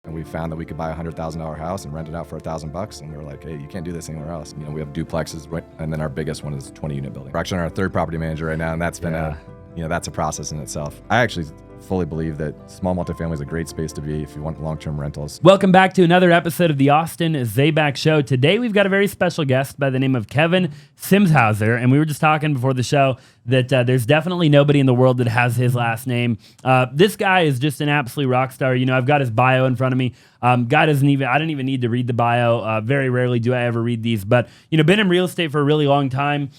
And we found that we could buy a $100,000 house and rent it out for $1,000. And we were like, hey, you can't do this anywhere else. You know, we have duplexes, right? And then our biggest one is a 20-unit building. We're actually on our third property manager right now, and that's been that's a process in itself. I actually fully believe that small multifamily is a great space to be if you want long-term rentals. Welcome back to another episode of the Austin Zaback Show. Today we've got a very special guest by the name of Kevin Simshauser, and we were just talking before the show that there's definitely nobody in the world that has his last name. This guy is just an absolute rock star. You know, I've got his bio in front of me. I don't even need to read the bio. Very rarely do I ever read these, but you know, been in real estate for a really long time.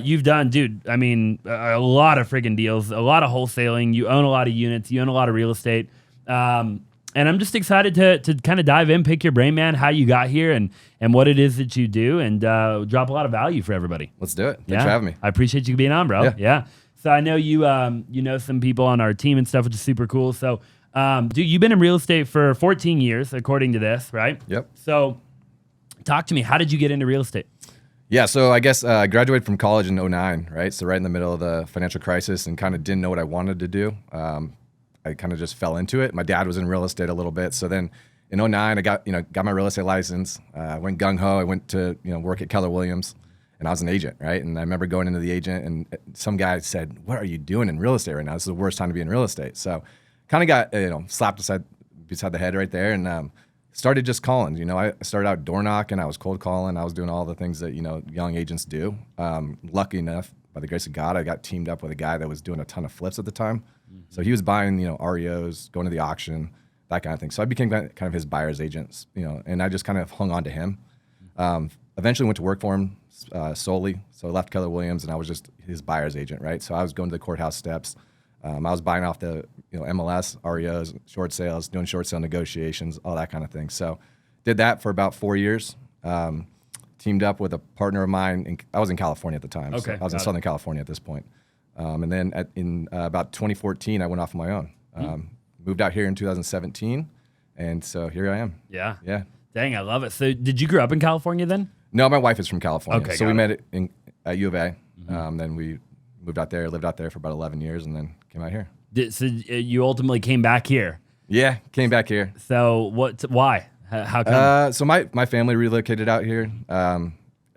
You've done, dude, I mean, a lot of friggin' deals, a lot of wholesaling. You own a lot of units. You own a lot of real estate. And I'm just excited to kind of dive in, pick your brain, man, how you got here and what it is that you do, and drop a lot to for everybody. Let's do it. Thanks for having me. I appreciate you being on, bro. Yeah. So I know you know some people on our team and stuff, which is super cool. So, dude, you've been in real estate for 14 years, according to this, right? Yep. So talk to me. How did you get into real estate? Yeah, so I guess I graduated from college in 2009, right? So right in the middle of the financial crisis, and kind of didn't know what I wanted to do. I kind of just fell into it. My dad was in real estate a little bit. So then in 2009, I got my real estate license. I went gung-ho. I went to work at Keller Williams, and I was an agent, right? And I remember going into the agent, and some guy said, "What are you doing in real estate right now? This is the worst time to be in real estate." So kind of got slapped beside the head right there, and started just calling. You know, I started out door knocking. I was cold calling. I was doing all the things that young agents do. Lucky enough, by the grace of God, I got teamed up with a guy that was doing a ton of flips at the time. Mm-hmm. So he was buying REOs, going to the auction, that kind of thing. So I became kind of his buyer's agent, and I just kind of hung on to him. Eventually went to work for him solely. So I left Keller Williams, and I was just his buyer's agent, right? So I was going to the courthouse steps. I was buying off the MLS, REOs, short sales, doing short sale negotiations, all that kind of thing. So did that for about 4 years. Teamed up with a partner of mine. I was in California at the time. Okay, so I was in Southern California at this point. And then in about 2014, I went off on my own. Moved out here in 2017. And so here I am. Yeah. Yeah. Dang, I love it. So did you grow up in California then? No, my wife is from California. Okay, so we met at U of A. Then we moved out there, lived out there for about 11 years, and then came out here. So you ultimately came back here? Yeah, came back here. So why? How come? So my family relocated out here.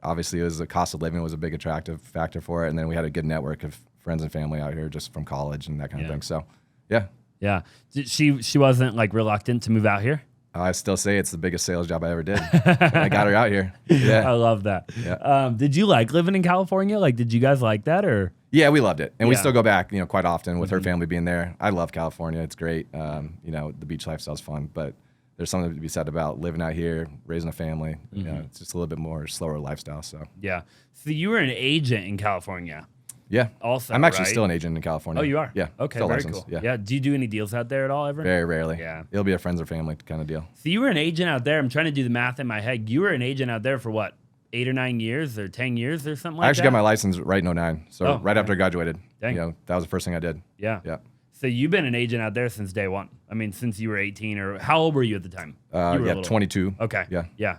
Obviously, it was the cost of living was a big attractive factor for it, and then we had a good network of friends and family out here just from college and that kind of thing. So, yeah. Yeah. She wasn't like reluctant to move out here? I still say it's the biggest sales job I ever did. I got her out here. Yeah. I love that. Yeah. Did you like living in California? Like, did you guys like that or? Yeah, we loved it. And we still go back, quite often with her family being there. I love California. It's great. The beach lifestyle's fun, but there's something to be said about living out here, raising a family. It's just a little bit more slower lifestyle. So yeah. So you were an agent in California. Yeah. Also, I'm actually still an agent in California. Oh, you are? Yeah. Okay, still very licensed. cool. Yeah. Do you do any deals out there at all ever? Very rarely. Yeah. It'll be a friends or family kind of deal. So you were an agent out there. I'm trying to do the math in my head. You were an agent out there for what, 8 or 9 years or 10 years or something like that? I actually got my license right in 2009. So right after I graduated. Dang. That was the first thing I did. Yeah. Yeah. So you've been an agent out there since day one. I mean, since you were 18 or how old were you at the time? You were 22. Okay. Yeah. Yeah.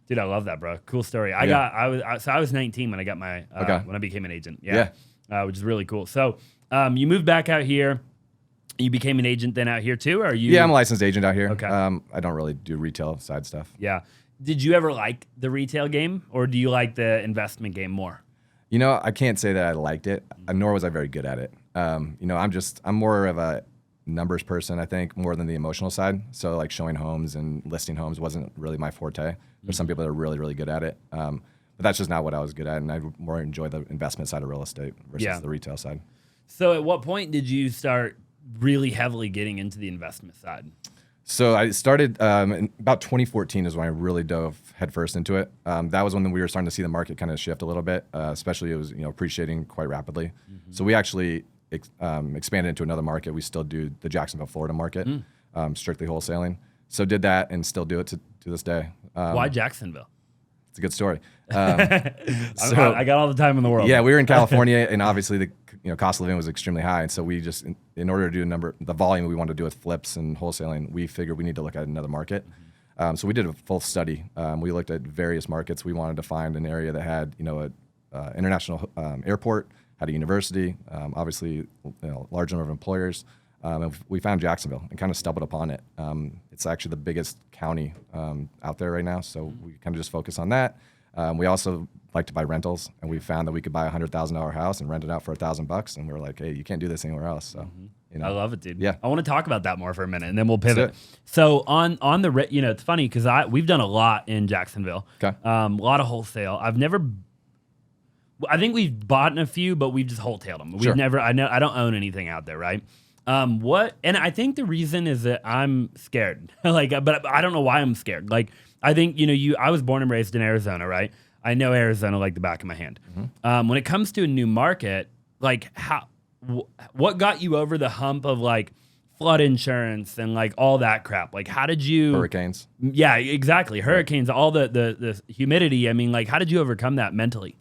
Dude, I love that, bro. Cool story. I was 19 when I got my when I became an agent. Yeah. Which is really cool. So you moved back out here. You became an agent then out here too, or are you? Yeah, I'm a licensed agent out here. Okay. I don't really do retail side stuff. Yeah. Did you ever like the retail game, or do you like the investment game more? I can't say that I liked it, nor was I very good at it. I'm more of a numbers person, I think, more than the emotional side. So like showing homes and listing homes wasn't really my forte. There's some people that are really, really good at it. But that's just not what I was good at, and I more enjoy the investment side of real estate versus the retail side. So at what point did you start really heavily getting into the investment side? So I started in about 2014 is when I really dove headfirst into it. That was when we were starting to see the market kind of shift a little bit, especially it was appreciating quite rapidly. Mm-hmm. So we actually expanded into another market. We still do the Jacksonville, Florida market, strictly wholesaling. So did that and still do it to this day. Why Jacksonville? It's a good story. I got all the time in the world. Yeah, we were in California, and obviously the cost of living was extremely high, and so we just, in order to do the volume we wanted to do with flips and wholesaling, we figured we need to look at another market. So we did a full study. We looked at various markets. We wanted to find an area that had an international airport, had a university, obviously large number of employers, And we found Jacksonville and kind of stumbled upon it. It's actually the biggest county out there right now, so we kind of just focus on that. We also like to buy rentals, and we found that we could buy $100,000 house and rent it out for $1,000, and we were like, hey, you can't do this anywhere else. So, I love it, dude. Yeah. I want to talk about that more for a minute, and then we'll pivot. So on the, it's funny because we've done a lot in Jacksonville. Okay. A lot of wholesale. I think we've bought in a few, but we've just wholesale them. We've never. I don't own anything out there, right? And I think the reason is that I'm scared. But I don't know why I'm scared. Like, I think, I was born and raised in Arizona, right? I know Arizona like the back of my hand. When it comes to a new market, like what got you over the hump of like flood insurance and like all that crap? Like, how did you? Hurricanes. Yeah, exactly. Hurricanes, all the humidity. I mean, like, how did you overcome that mentally?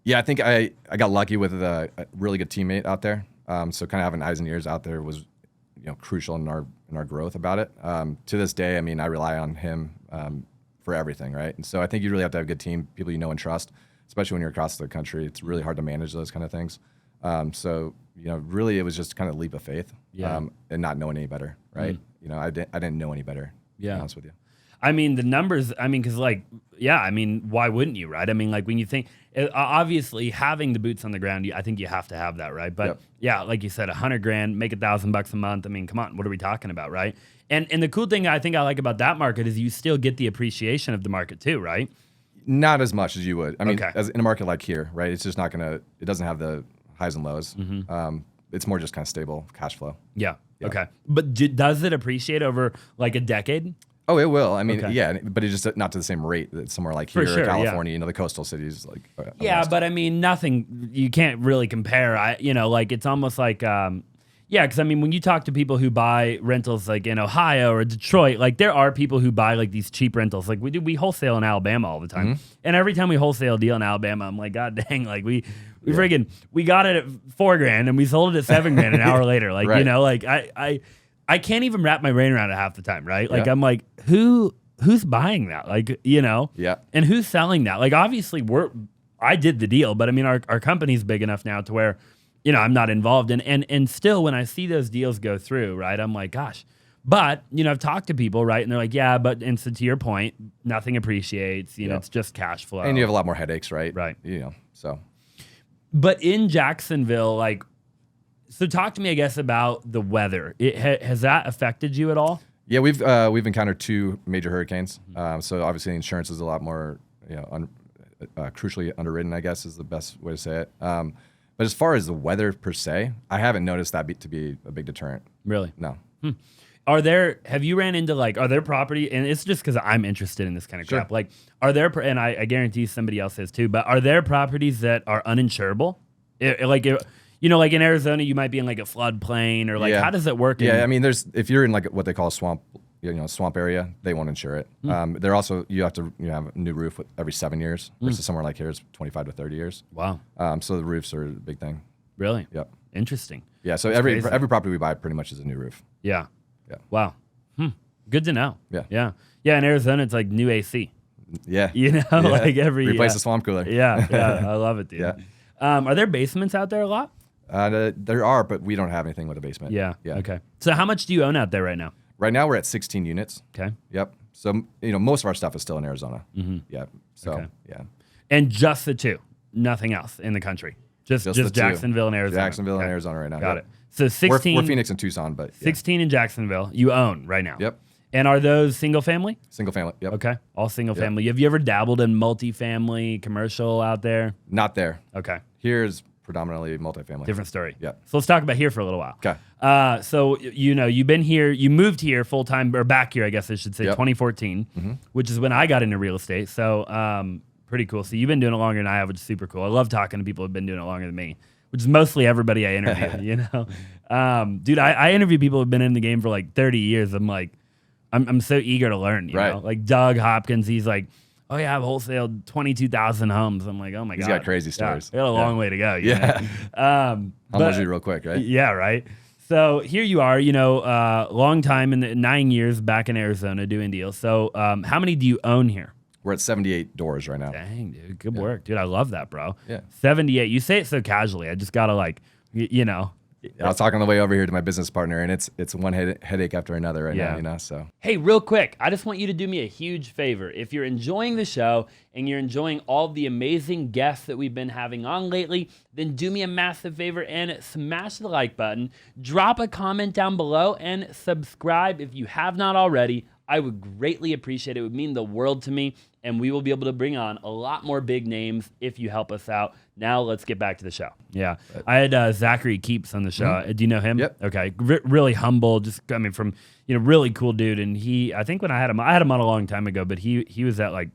Yeah, I think I got lucky with a really good teammate out there. So kind of having eyes and ears out there was, crucial in our growth about it. To this day, I mean, I rely on him for everything, right? And so I think you really have to have a good team, people you know and trust, especially when you're across the country. It's really hard to manage those kind of things. So really, it was just kind of a leap of faith, and not knowing any better, right? I didn't know any better. To be honest with you. I mean, the numbers, because why wouldn't you, right? I mean, like when you think, obviously having the boots on the ground, I think you have to have that, right? But like you said, $100,000, make $1,000 a month. I mean, come on, what are we talking about, right? And the cool thing I think I like about that market is you still get the appreciation of the market too, right? Not as much as you would. I mean, as in a market like here, right? It's just not it doesn't have the highs and lows. It's more just kind of stable cash flow. Yeah. Okay. But does it appreciate over like a decade? Oh, it will. I mean, but it's just not to the same rate that somewhere like here in California, the coastal cities like. But I mean, nothing. You can't really compare. Like it's almost like, because I mean, when you talk to people who buy rentals like in Ohio or Detroit, like there are people who buy like these cheap rentals. Like we wholesale in Alabama all the time, and every time we wholesale a deal in Alabama, I'm like, God dang, like we got it at $4,000 and we sold it at $7,000 an hour later. Like I can't even wrap my brain around it half the time, right? Like I'm like, who's buying that? Like, and who's selling that? Like obviously I did the deal, but I mean our company's big enough now to where, I'm not involved in and still when I see those deals go through, right, I'm like, gosh. But, I've talked to people, right, and they're like, and so to your point, nothing appreciates, it's just cash flow. And you have a lot more headaches, right? Right. So. But in Jacksonville, like, so talk to me, I guess, about the weather. Has that affected you at all? Yeah, we've encountered 2 major hurricanes. So obviously, insurance is a lot more, crucially underwritten, I guess, is the best way to say it. But as far as the weather per se, I haven't noticed that to be a big deterrent. Really? No. Have you ran into are there property, and it's just because I'm interested in this kind of crap, like, are there, and I guarantee somebody else is too, but are there properties that are uninsurable? Like in Arizona, you might be in like a floodplain or like, how does it work? Yeah, I mean, if you're in like what they call a swamp, swamp area, they won't insure it. They're also, you have to have a new roof every 7 years versus somewhere like here is 25 to 30 years. Wow. So the roofs are a big thing. Really? Yep. Interesting. Yeah. So every property we buy pretty much is a new roof. Yeah. Yeah. Wow. Good to know. Yeah. Yeah. Yeah. In Arizona, it's like new AC. Yeah. Like every replace the swamp cooler. Yeah. I love it, dude. Yeah. Are there basements out there a lot? There are, but we don't have anything with a basement. Yeah. Okay. So how much do you own out there right now? Right now we're at 16 units. Okay. Yep. So most of our stuff is still in Arizona. Yeah. So yeah. And just the 2, nothing else in the country. Just Jacksonville and Arizona. Jacksonville and Arizona right now. Got it. So 16. We're Phoenix and Tucson, but 16 in Jacksonville. You own right now. Yep. And are those single family? Single family. Yep. Okay. All single family. Have you ever dabbled in multifamily, commercial out there? Not there. Okay. Here's predominantly multifamily. Different story. Yeah. So let's talk about here for a little while. Okay. So you've been here. You moved here full time, or back here, I guess I should say, 2014, which is when I got into real estate. So pretty cool. So you've been doing it longer than I have, which is super cool. I love talking to people who've been doing it longer than me, which is mostly everybody I interview. Dude, I interview people who've been in the game for like 30 years. I'm like, I'm so eager to learn. You know? Like Doug Hopkins, he's like, oh yeah, I've wholesaled 22,000 homes. I'm like, oh my God. He's got crazy stories. We got a long way to go. Humbles you real quick, right? Yeah, right. So here you are, long time in the 9 years back in Arizona doing deals. So how many do you own here? We're at 78 doors right now. Dang, dude. Good work. Dude, I love that, bro. Yeah. 78. You say it so casually. I just got to I was talking on the way over here to my business partner, and it's one headache after another right now, so. Hey, real quick, I just want you to do me a huge favor. If you're enjoying the show and you're enjoying all the amazing guests that we've been having on lately, then do me a massive favor and smash the like button, drop a comment down below, and subscribe if you have not already. I would greatly appreciate it. It would mean the world to me, and we will be able to bring on a lot more big names if you help us out. Now let's get back to the show. Yeah, I had Zachary Keeps on the show. Mm-hmm. Do you know him? Yep. Okay, really humble, just coming from really cool dude. And I think when I had him on a long time ago, but he was at like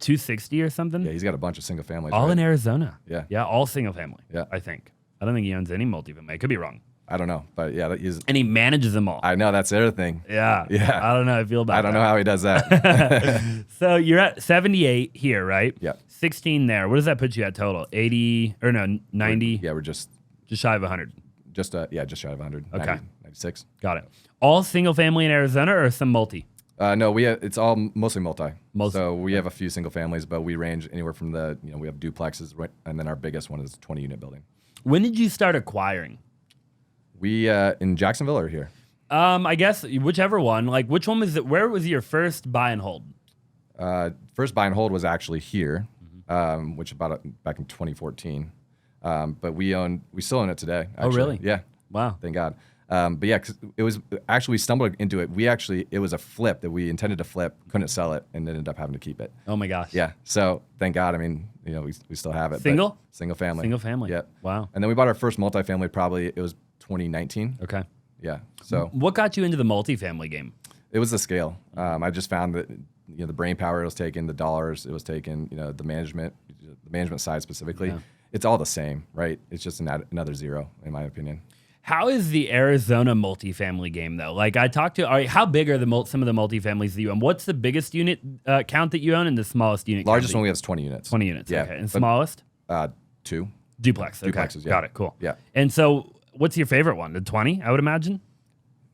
260 or something. Yeah, he's got a bunch of single families. All right? in Arizona. Yeah, all single family. Yeah, I think. I don't think he owns any multifamily. I could be wrong. I don't know, but yeah, he's. And he manages them all. I know, that's the other thing. Yeah. I don't know how I feel about that. I don't know how he does that. So you're at 78 here, right? Yeah. 16 there. What does that put you at total? 80 or no, 90? We're just shy of 100. Just shy of 100. Okay. 90, 96. Got it. All single family in Arizona or some multi? No, it's all mostly multi. So we have a few single families, but we range anywhere from we have duplexes, right, and then our biggest one is a 20 unit building. When did you start acquiring? We in Jacksonville or here? I guess whichever one. Like, which one was it? Where was your first buy and hold? First buy and hold was actually here, which back in 2014. But we still own it today. Actually. Oh, really? Yeah. Wow. Thank God. But yeah, 'cause it was actually we stumbled into it. It was a flip that we intended to flip, couldn't sell it, and ended up having to keep it. Oh my gosh. Yeah. So thank God. I mean, we still have it. Single family. Single family. Yeah. Wow. And then we bought our first multifamily. Probably it was 2019. Okay. Yeah. So what got you into the multifamily game? it was the scale. I just found that the brain power was taken, the dollars it was taken, the management side specifically. Yeah. It's all the same, right? It's just another zero, in my opinion. How is the Arizona multifamily game though? Like I talked to, how big are some of the multifamilies that you own? What's the biggest unit count that you own and the smallest unit? Largest one we have is 20 units. 20 units. Yeah. Okay. And smallest? 2. Duplex. Okay. Duplexes. Yeah. Got it. Cool. Yeah. And so, what's your favorite one? The 20, I would imagine.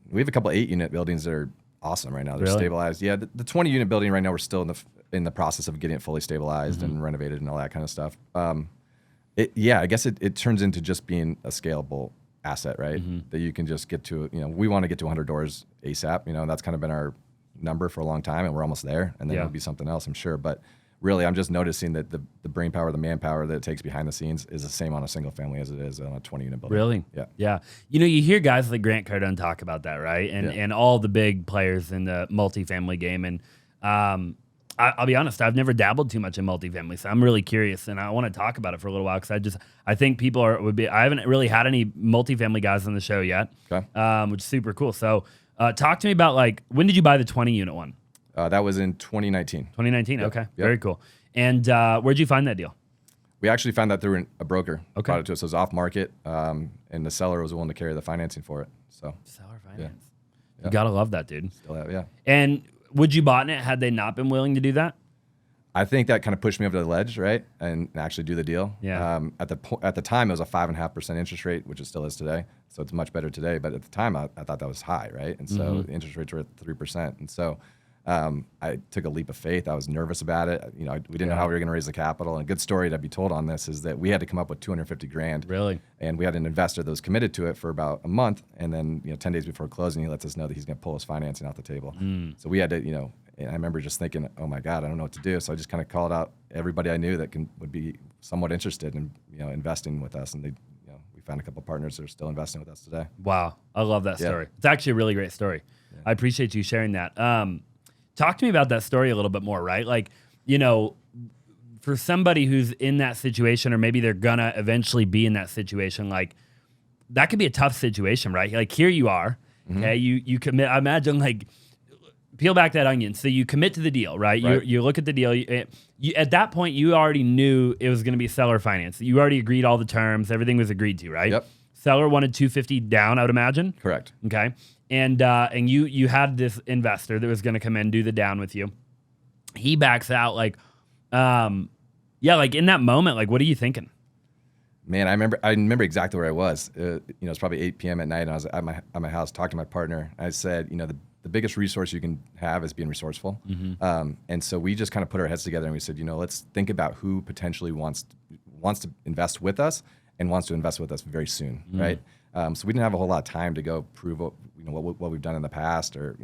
We have a couple 8-unit buildings that are awesome right now. They're really? Stabilized. Yeah. The 20-unit building right now, we're still in the process of getting it fully stabilized and renovated and all that kind of stuff. I guess it turns into just being a scalable asset, right? That you can just get to, we want to get to 100 doors ASAP, and that's kind of been our number for a long time, and we're almost there, and then it'll be something else, I'm sure. But really, I'm just noticing that the brain power, the manpower that it takes behind the scenes is the same on a single family as it is on a 20-unit building. Really? Yeah. Yeah. You hear guys like Grant Cardone talk about that, right? And all the big players in the multifamily game. And I'll be honest, I've never dabbled too much in multifamily, so I'm really curious, and I want to talk about it for a little while because I think people I haven't really had any multifamily guys on the show yet, which is super cool. So talk to me about, like, when did you buy the 20-unit one? That was in 2019. 2019, Yep. okay. Yep. Very cool. And where'd you find that deal? We actually found that through a broker. Okay. Brought it to us. It was off market, and the seller was willing to carry the financing for it. So Seller finance. Yeah. You gotta love that, dude. Still have, yeah. And would you bought it had they not been willing to do that? I think that kind of pushed me over the ledge, right, and actually do the deal. Yeah. At the time, it was a 5.5% interest rate, which it still is today. So it's much better today. But at the time, I thought that was high, right? And so the interest rates were at 3%. And so I took a leap of faith. I was nervous about it. We didn't know how we were going to raise the capital. And a good story to be told on this is that we had to come up with $250,000. Really? And we had an investor that was committed to it for about a month. And then 10 days before closing, he lets us know that he's going to pull his financing off the table. So we had to, and I remember just thinking, oh my God, I don't know what to do. So I just kind of called out everybody I knew that would be somewhat interested in investing with us, and we found a couple partners that are still investing with us today. Wow, I love that story. Yeah. It's actually a really great story. Yeah. I appreciate you sharing that. Talk to me about that story a little bit more, right? Like, for somebody who's in that situation, or maybe they're gonna eventually be in that situation, like that could be a tough situation, right? Like here you are, okay, you commit. I imagine, like, peel back that onion. So you commit to the deal, right? You look at the deal. You at that point, you already knew it was going to be seller finance. You already agreed all the terms. Everything was agreed to, right? Yep. Seller wanted $250 down, I would imagine. Correct. Okay. And you had this investor that was going to come in, do the down with you. He backs out. Like, like in that moment, like, what are you thinking? Man, I remember exactly where I was. It's probably 8 p.m. at night, and I was at my house talking to my partner. I said, the biggest resource you can have is being resourceful. And so we just kind of put our heads together and we said, let's think about who potentially wants to invest with us and wants to invest with us very soon, right? So we didn't have a whole lot of time to go prove what we've done in the past, or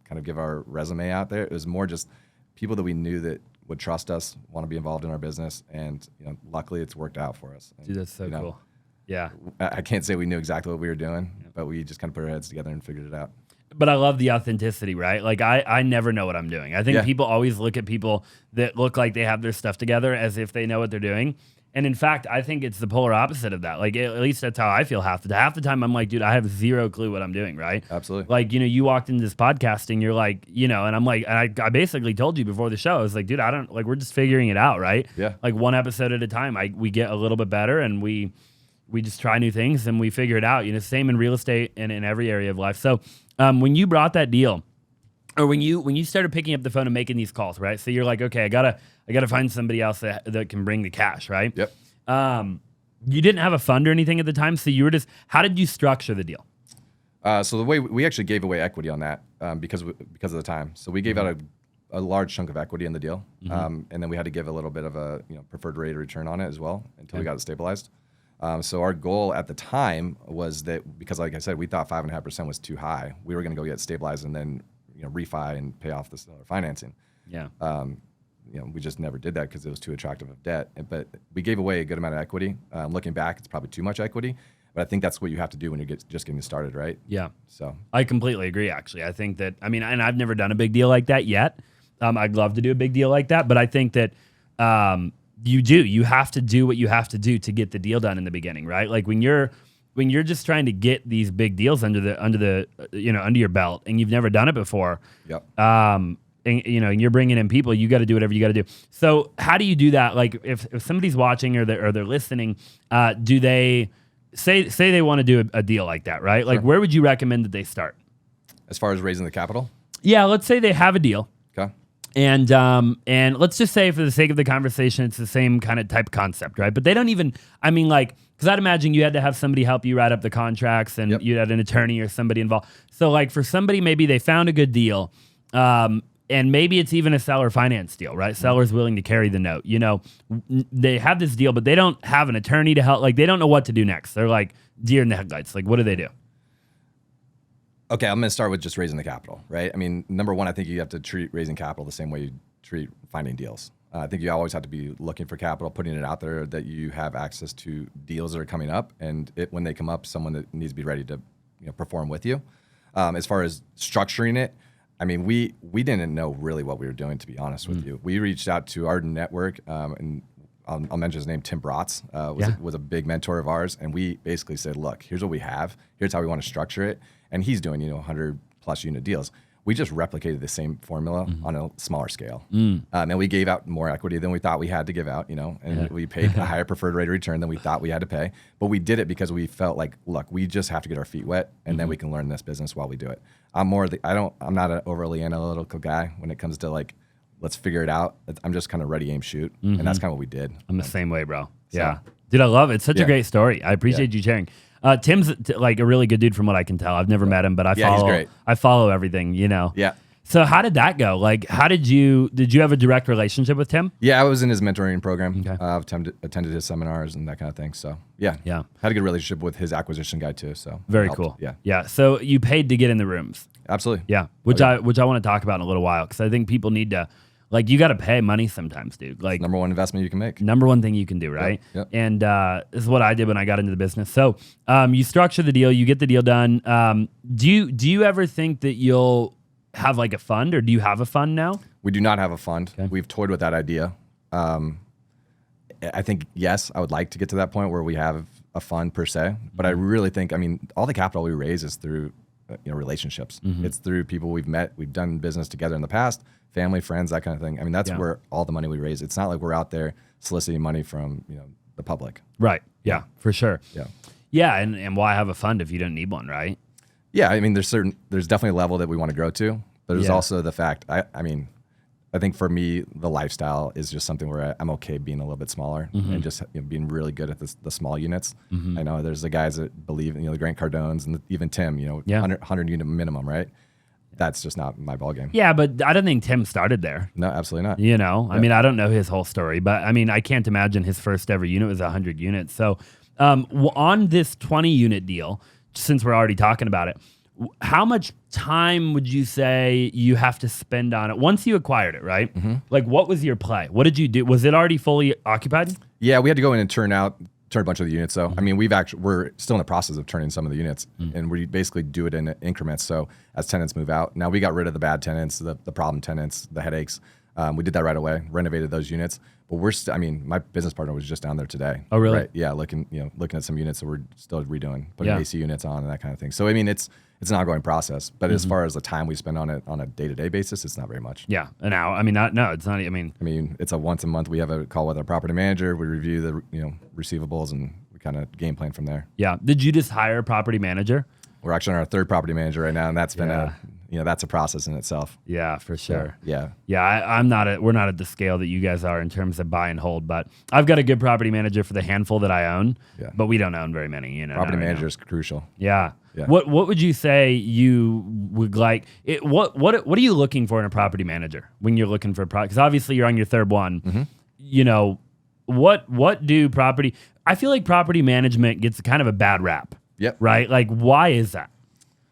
kind of give our resume out there. It was more just people that we knew that would trust us, want to be involved in our business, and luckily it's worked out for us. And, Dude, that's so cool. Yeah. I can't say we knew exactly what we were doing, but we just kind of put our heads together and figured it out. But I love the authenticity, right? Like I never know what I'm doing. I think people always look at people that look like they have their stuff together as if they know what they're doing. And in fact, I think it's the polar opposite of that. Like at least that's how I feel half the time. I'm like, dude, I have zero clue what I'm doing, right? Absolutely. Like, you walked into this podcasting, you're like, and I'm like, and I basically told you before the show, I was like, dude, we're just figuring it out, right? Yeah. Like one episode at a time. We get a little bit better, and we just try new things and we figure it out. Same in real estate and in every area of life. So when you brought that deal, or when you started picking up the phone and making these calls, right? So you're like, okay, I gotta find somebody else that can bring the cash, right? Yep. You didn't have a fund or anything at the time, so you were how did you structure the deal? So the way we actually gave away equity on that because of the time. So we gave out a large chunk of equity in the deal, and then we had to give a little bit of a preferred rate of return on it as well until we got it stabilized. So our goal at the time was that, because like I said, we thought 5.5% was too high. We were going to go get stabilized and then refi and pay off the financing. Yeah. We just never did that because it was too attractive of debt. But we gave away a good amount of equity. Looking back, it's probably too much equity. But I think that's what you have to do when you're just getting started, right? Yeah. So I completely agree, actually. I think that, and I've never done a big deal like that yet. I'd love to do a big deal like that. But I think that you have to do what you have to do to get the deal done in the beginning, right? Like when you're just trying to get these big deals under your belt, and you've never done it before. Yep. And you're bringing in people, you got to do whatever you got to do. So how do you do that? Like if somebody's watching or they're listening, do they say they want to do a deal like that, right? Like where would you recommend that they start? As far as raising the capital? Yeah, let's say they have a deal. Okay. And let's just say, for the sake of the conversation, it's the same kind of type concept, right? But they don't even, because I'd imagine you had to have somebody help you write up the contracts, and you had an attorney or somebody involved. So like for somebody, maybe they found a good deal, and maybe it's even a seller finance deal, right? Seller's willing to carry the note. They have this deal, but they don't have an attorney to help. Like they don't know what to do next. They're like deer in the headlights. Like what do they do? Okay, I'm going to start with just raising the capital, right? Number one, I think you have to treat raising capital the same way you treat finding deals. I think you always have to be looking for capital, putting it out there that you have access to deals that are coming up, and when they come up, someone that needs to be ready to perform with you. As far as structuring it, we didn't know really what we were doing, to be honest with you. We reached out to our network, and I'll mention his name, Tim Bratz, was a big mentor of ours, and we basically said, look, here's what we have, here's how we want to structure it, and he's doing 100 plus unit deals. We just replicated the same formula on a smaller scale, and we gave out more equity than we thought we had to give out, and we paid a higher preferred rate of return than we thought we had to pay, but we did it because we felt like, look, we just have to get our feet wet, and then we can learn this business while we do it. I'm not an overly analytical guy when it comes to like, let's figure it out. I'm just kind of ready, aim, shoot. And that's kind of what we did. I'm the same way, bro. Yeah. Dude, I love it. It's such a great story. I appreciate you sharing. Tim's like a really good dude from what I can tell. I've never met him, but he's great. I follow everything, Yeah. So how did that go? Like, did you have a direct relationship with Tim? Yeah, I was in his mentoring program. Okay. I've attended his seminars and that kind of thing. So yeah. Had a good relationship with his acquisition guy too. So very cool. Yeah. So you paid to get in the rooms. Absolutely. Yeah. Which I want to talk about in a little while, because I think people need to, like, you got to pay money sometimes, dude. Like, number one investment you can make. Number one thing you can do, right? Yep. And this is what I did when I got into the business. So you structure the deal, you get the deal done. Do you ever think that you'll have like a fund, or do you have a fund now? We do not have a fund. Okay. We've toyed with that idea. I think, yes, I would like to get to that point where we have a fund per se, but I really think, all the capital we raise is through relationships. It's through people we've met, we've done business together in the past, family, friends, that kind of thing. That's where all the money we raise. It's not like we're out there soliciting money from the public. Right. Yeah, for sure. Yeah. Yeah, and why have a fund if you don't need one, right? Yeah, there's definitely a level that we want to grow to, but there's also the fact, I think for me, the lifestyle is just something where I'm okay being a little bit smaller and just being really good at the small units. I know there's the guys that believe in, the Grant Cardones and even Tim, 100 unit minimum, right? That's just not my ballgame. Yeah, but I don't think Tim started there. No, absolutely not. I don't know his whole story, but I can't imagine his first ever unit was 100 units. So on this 20 unit deal, since we're already talking about it, how much time would you say you have to spend on it once you acquired it, right? Like, what was your play? What did you do? Was it already fully occupied? Yeah, we had to go in and turn a bunch of the units. So, I mean, we're still in the process of turning some of the units, and we basically do it in increments. So as tenants move out, now we got rid of the bad tenants, the problem tenants, the headaches. We did that right away, renovated those units. But we're still, I mean, my business partner was just down there today. Oh, really? Right? Yeah, looking at some units that we're still redoing, putting AC units on and that kind of thing. So, I mean, it's an ongoing process. But as far as the time we spend on it on a day-to-day basis, it's not very much. Yeah, an hour. I mean, it's not. I mean, it's a once a month. We have a call with our property manager. We review the receivables and we kind of game plan from there. Yeah. Did you just hire a property manager? We're actually on our third property manager right now, and that's been that's a process in itself. Yeah, for sure. So, yeah. We're not at the scale that you guys are in terms of buy and hold, but I've got a good property manager for the handful that I own. Yeah. But we don't own very many. Property manager is crucial. Yeah. Yeah. What would you say you would like? What are you looking for in a property manager when you're looking for a property? Because obviously you're on your third one. What do property? I feel like property management gets kind of a bad rap. Yep. Right? Like, why is that?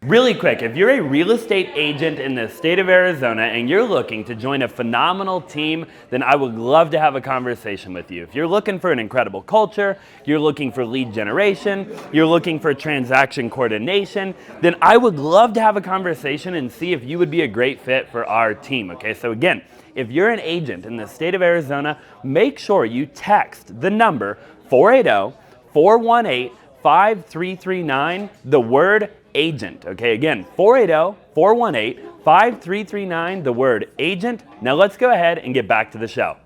Really quick, if you're a real estate agent in the state of Arizona and you're looking to join a phenomenal team, then I would love to have a conversation with you. If you're looking for an incredible culture, you're looking for lead generation, you're looking for transaction coordination, then I would love to have a conversation and see if you would be a great fit for our team, okay? So again, if you're an agent in the state of Arizona, make sure you text the number 480-418-5339, the word agent. Okay, again, 480-418-5339, the word agent. Now let's go ahead and get back to the show.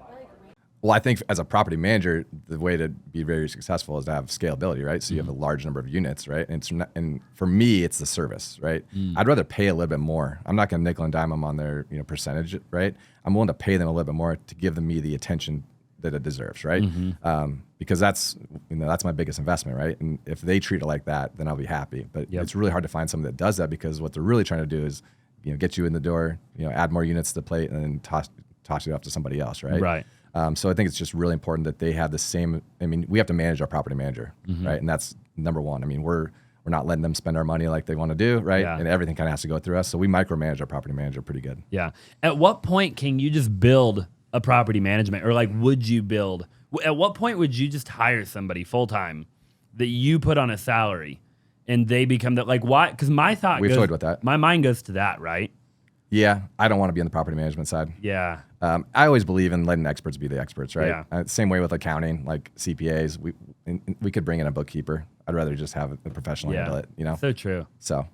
Well, I think as a property manager, the way to be very successful is to have scalability, right? So you have a large number of units, right? And for me, it's the service, right? I'd rather pay a little bit more. I'm not going to nickel and dime them on their percentage, right? I'm willing to pay them a little bit more to give them the attention that it deserves, right? Because that's my biggest investment, right? And if they treat it like that, then I'll be happy. But it's really hard to find someone that does that, because what they're really trying to do is, get you in the door, add more units to the plate, and then toss you off to somebody else, right? Right. So I think it's just really important that they have the same. I mean, we have to manage our property manager, right? And that's number one. I mean, we're not letting them spend our money like they want to do, right? Yeah. And everything kind of has to go through us. So we micromanage our property manager pretty good. Yeah. At what point can you just build a property management, or like, would you build? At what point would you just hire somebody full time that you put on a salary, and they become that? Like, why? Because my thought We've toyed with that. My mind goes to that, right? Yeah, I don't want to be on the property management side. Yeah. I always believe in letting experts be the experts, right? Yeah. Same way with accounting, like CPAs. We could bring in a bookkeeper. I'd rather just have a professional handle it. So true. So.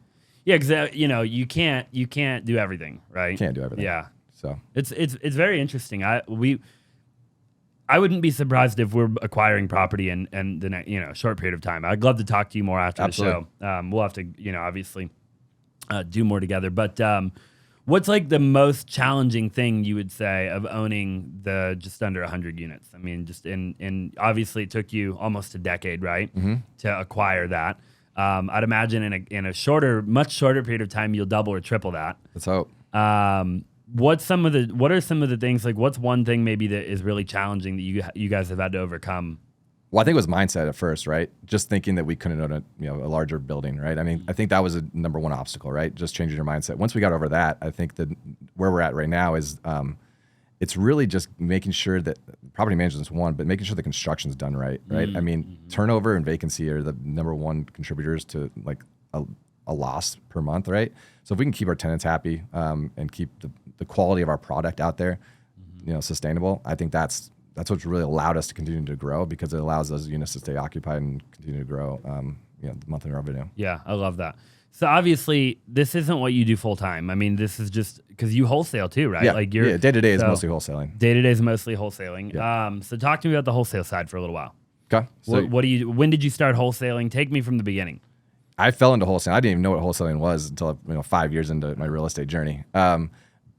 Yeah, because you can't do everything, right? You can't do everything. Yeah. So it's very interesting. I wouldn't be surprised if we're acquiring property in the next, short period of time. I'd love to talk to you more after the show. We'll have to obviously do more together. But what's like the most challenging thing you would say of owning the just under 100 units? I mean, just in obviously it took you almost a decade, right, to acquire that. I'd imagine in a much shorter period of time, you'll double or triple that. Let's hope. What are some of the things, like what's one thing maybe that is really challenging that you guys have had to overcome? Well, I think it was mindset at first, right? Just thinking that we couldn't own a larger building, right? I mean, I think that was a number one obstacle, right? Just changing your mindset. Once we got over that, I think that where we're at right now is it's really just making sure that property management is one, but making sure the construction's done right? I mean, turnover and vacancy are the number one contributors to like a loss per month, right? So if we can keep our tenants happy and keep the quality of our product out there, sustainable, I think that's what's really allowed us to continue to grow, because it allows those units to stay occupied and continue to grow, the monthly revenue. Yeah, I love that. So obviously, this isn't what you do full time. I mean, this is just because you wholesale too, right? Yeah, like day to day is mostly wholesaling. Day to day is mostly wholesaling. Yeah. So talk to me about the wholesale side for a little while. Okay. So when did you start wholesaling? Take me from the beginning. I fell into wholesaling. I didn't even know what wholesaling was until 5 years into my real estate journey.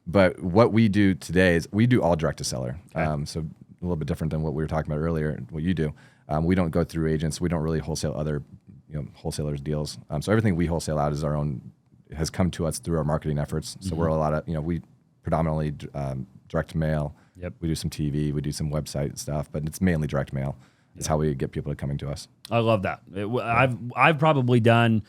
But what we do today is we do all direct to seller. Okay. So a little bit different than what we were talking about earlier, what you do. We don't go through agents. We don't really wholesale other wholesalers' deals. So everything we wholesale out is our own, has come to us through our marketing efforts. So we're a lot of, we predominantly direct mail. Yep. We do some TV, we do some website stuff, but it's mainly direct mail. It's how we get people coming to us. I love that. I've probably done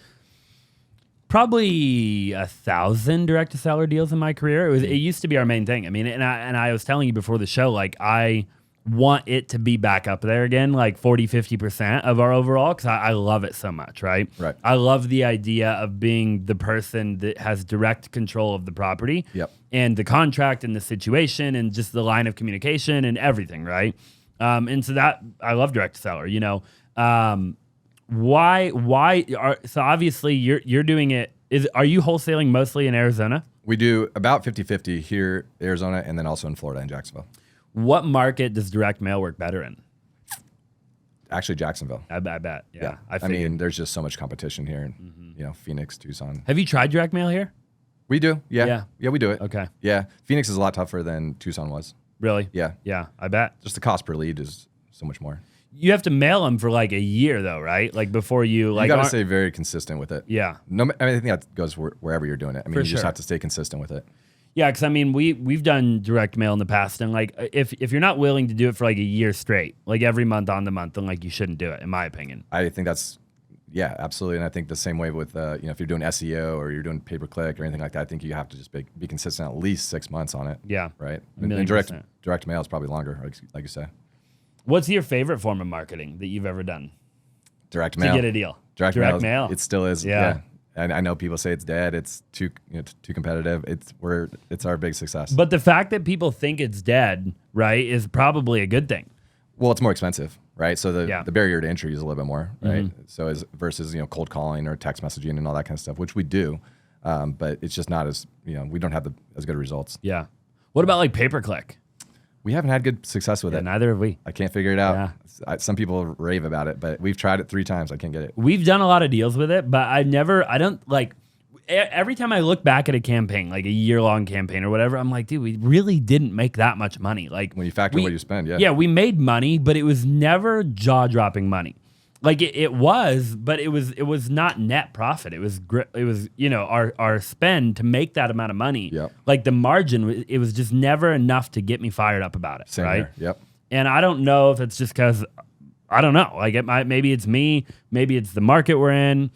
Probably 1,000 direct to seller deals in my career. It used to be our main thing. I mean, and I was telling you before the show, like I want it to be back up there again, like 40-50% of our overall, because I love it so much, right? Right. I love the idea of being the person that has direct control of the property and the contract and the situation and just the line of communication and everything, right? And so that I love direct to seller, you know. So obviously you're doing it. Are you wholesaling mostly in Arizona? We do about 50-50 here, Arizona, and then also in Florida and Jacksonville. What market does direct mail work better in? Actually, Jacksonville. I bet. Yeah. I mean, there's just so much competition here in, you know, Phoenix, Tucson. Have you tried direct mail here? We do. Yeah, we do it. Okay. Yeah. Phoenix is a lot tougher than Tucson was. Really? Yeah. Yeah, I bet. Just the cost per lead is so much more. You have to mail them for like a year though, right? Like before you like. You got to stay very consistent with it. Yeah. No, I think that goes wherever you're doing it. I mean, you just have to stay consistent with it. Yeah, because I mean, we've done direct mail in the past, and like if you're not willing to do it for like a year straight, like every month on the month, then like you shouldn't do it, in my opinion. I think that's, yeah, absolutely, and I think the same way with you know, if you're doing SEO or you're doing pay per click or anything like that, I think you have to just be consistent at least 6 months on it. Yeah, right. And direct mail is probably longer, like you say. What's your favorite form of marketing that you've ever done? Direct mail. To get a deal. Direct mail. It still is. Yeah. And I know people say it's dead. It's too competitive. It's our big success. But the fact that people think it's dead, right, is probably a good thing. Well, it's more expensive, right? So the barrier to entry is a little bit more, right? So versus cold calling or text messaging and all that kind of stuff, which we do, but it's just not as we don't have as good results. Yeah. What about like pay per click? We haven't had good success with it. Neither have we. I can't figure it out. Yeah. Some people rave about it, but we've tried it 3 times. I can't get it. We've done a lot of deals with it, but every time I look back at a campaign, like a year-long campaign or whatever, I'm like, dude, we really didn't make that much money. Like when you factor what you spend, Yeah, we made money, but it was never jaw-dropping money. Like it was, but it was not net profit. It was our spend to make that amount of money. Yep. Like the margin, it was just never enough to get me fired up about it. Same right? Here. Yep. And I don't know if it's just because I don't know. Like maybe it's me, maybe it's the market we're in.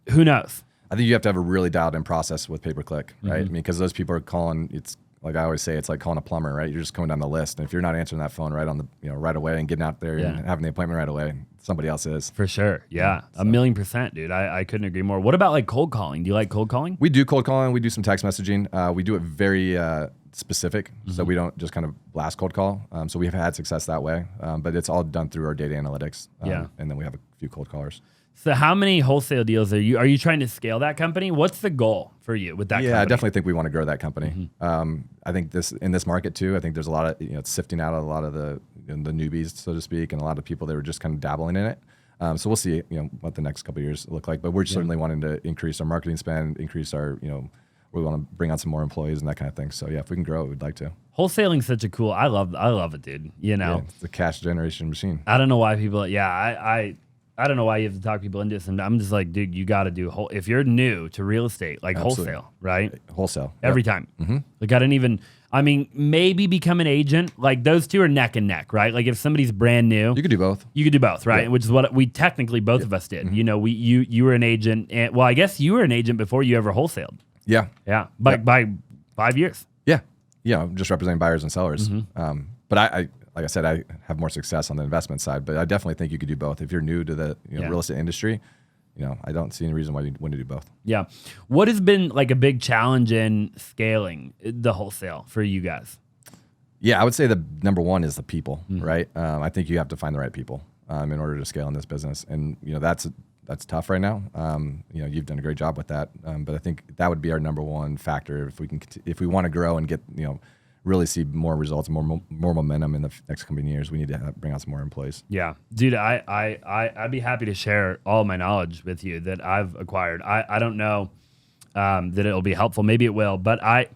Who knows? I think you have to have a really dialed in process with pay per click, right? I mean, because those people are calling. It's like I always say, it's like calling a plumber, right? You're just going down the list, and if you're not answering that phone right on the right away and getting out there and having the appointment right away, somebody else is. For sure, yeah, so. 1,000,000%, dude. I couldn't agree more. What about like cold calling? Do you like cold calling? We do cold calling. We do some text messaging. We do it very specific, so we don't just kind of blast cold call. So we have had success that way, but it's all done through our data analytics. And then we have a few cold callers. So how many wholesale deals are you trying to scale that company? What's the goal for you with that company? Yeah, I definitely think we want to grow that company. I think in this market too, I think there's a lot of, it's sifting out a lot of the newbies, so to speak, and a lot of people that are just kind of dabbling in it. So we'll see, what the next couple of years look like, but we're certainly wanting to increase our marketing spend, increase our, we want to bring on some more employees and that kind of thing. So yeah, if we can grow it, we'd like to. Wholesaling's such a cool, I love it, dude. Yeah, it's a cash generation machine. I don't know why people, I don't know why you have to talk people into this. And I'm just like, dude, you got to do if you're new to real estate, like wholesale, right? Wholesale. Every time. Like I didn't even, maybe become an agent. Like those two are neck and neck, right? Like if somebody's brand new. You could do both. You could do both, right? Yeah. Which is what we technically both of us did. You were an agent. And, I guess you were an agent before you ever wholesaled. Yeah. Yeah. By 5 years. Yeah. Just representing buyers and sellers. But I like I said, I have more success on the investment side, but I definitely think you could do both. If you're new to the real estate industry, I don't see any reason why you wouldn't do both. Yeah. What has been like a big challenge in scaling the wholesale for you guys? Yeah, I would say the number one is the people, right? I think you have to find the right people in order to scale in this business. And, that's tough right now. You've done a great job with that. But I think that would be our number one factor if we want to grow and get, really see more results, more momentum in the next coming years. We need to bring out some more employees. Yeah, dude, I'd be happy to share all my knowledge with you that I've acquired. I don't know that it'll be helpful. Maybe it will, but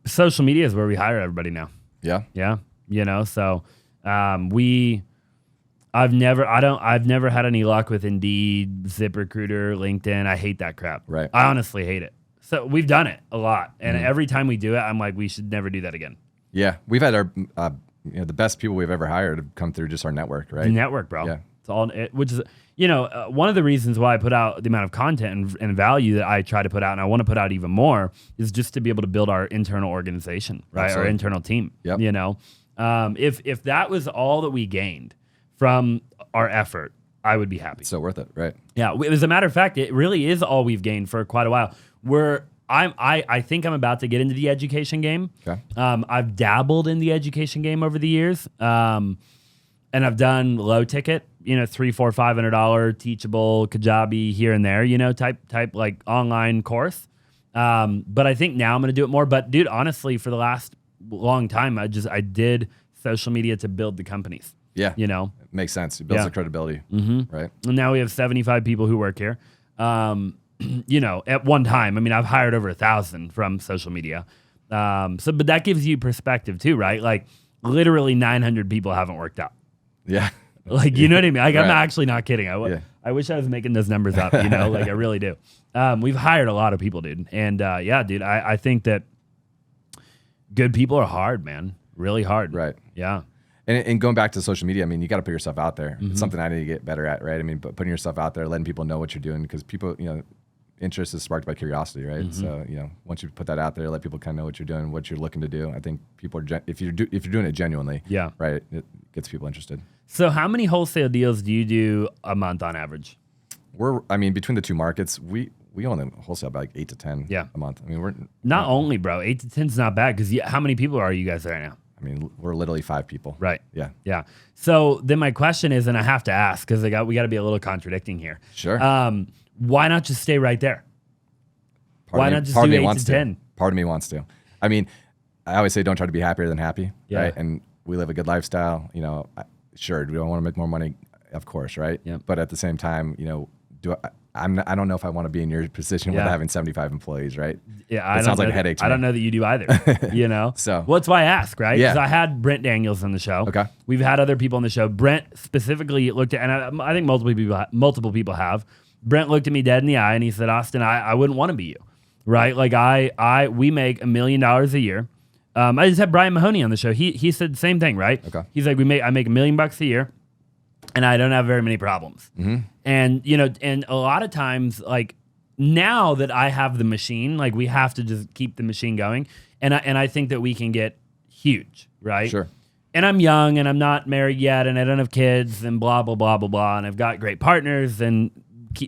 social media is where we hire everybody now. Yeah, yeah. So I've never had any luck with Indeed, ZipRecruiter, LinkedIn. I hate that crap. Right. I honestly hate it. So we've done it a lot, and every time we do it, I'm like, we should never do that again. Yeah, we've had our the best people we've ever hired have come through just our network, right? The network, bro. Yeah, It's all, which is, one of the reasons why I put out the amount of content and value that I try to put out, and I want to put out even more, is just to be able to build our internal organization, right? Absolutely. Our internal team. Yep. If that was all that we gained from our effort, I would be happy. It's so worth it, right? Yeah. As a matter of fact, it really is all we've gained for quite a while. I think I'm about to get into the education game. Okay. I've dabbled in the education game over the years, and I've done low ticket, $300, $400, $500 teachable Kajabi here and there, type like online course. But I think now I'm going to do it more. But dude, honestly, for the last long time, I did social media to build the companies. Yeah. It makes sense. It builds the credibility, right? And now we have 75 people who work here. At one time, I've hired over 1,000 from social media. But that gives you perspective too, right? Like literally 900 people haven't worked out. Yeah. Like, you know what I mean? Like, Right. I'm actually not kidding. I wish I was making those numbers up, like I really do. We've hired a lot of people, dude. And dude, I think that good people are hard, man. Really hard. Right. Yeah. And going back to social media, you got to put yourself out there. It's something I need to get better at, right? But putting yourself out there, letting people know what you're doing, because people, interest is sparked by curiosity, right? So, once you put that out there, let people kind of know what you're doing, what you're looking to do. I think people are, if you're doing it genuinely, right, it gets people interested. So how many wholesale deals do you do a month on average? Between the two markets, we only wholesale about like 8 to 10 a month. We're not only, bro, 8 to 10 is not bad, because how many people are you guys right now? We're literally 5 people. Right. Yeah. Yeah. So then my question is, and I have to ask, because we got to be a little contradicting here. Sure. Why not just stay right there? Why not just do 8 to 10? Part of me wants to. I always say don't try to be happier than happy, right? And we live a good lifestyle. Sure, we don't want to make more money, of course, right? Yep. But at the same time, I don't know if I want to be in your position with having 75 employees, right? Yeah, it sounds like a headache to me. I don't know that you do either, So. Well, that's why I ask, right? Because Yeah. I had Brent Daniels on the show. Okay. We've had other people on the show. Brent specifically looked at, and I think multiple people have. Brent looked at me dead in the eye and he said, Austin, I wouldn't want to be you, right? Like we make $1 million a year. I just had Brian Mahoney on the show. He said the same thing, right? Okay. He's like, I make $1 million a year, and I don't have very many problems. And and a lot of times, like now that I have the machine, like we have to just keep the machine going, and I think that we can get huge, right? Sure. And I'm young, and I'm not married yet, and I don't have kids, and blah blah blah blah blah, and I've got great partners, and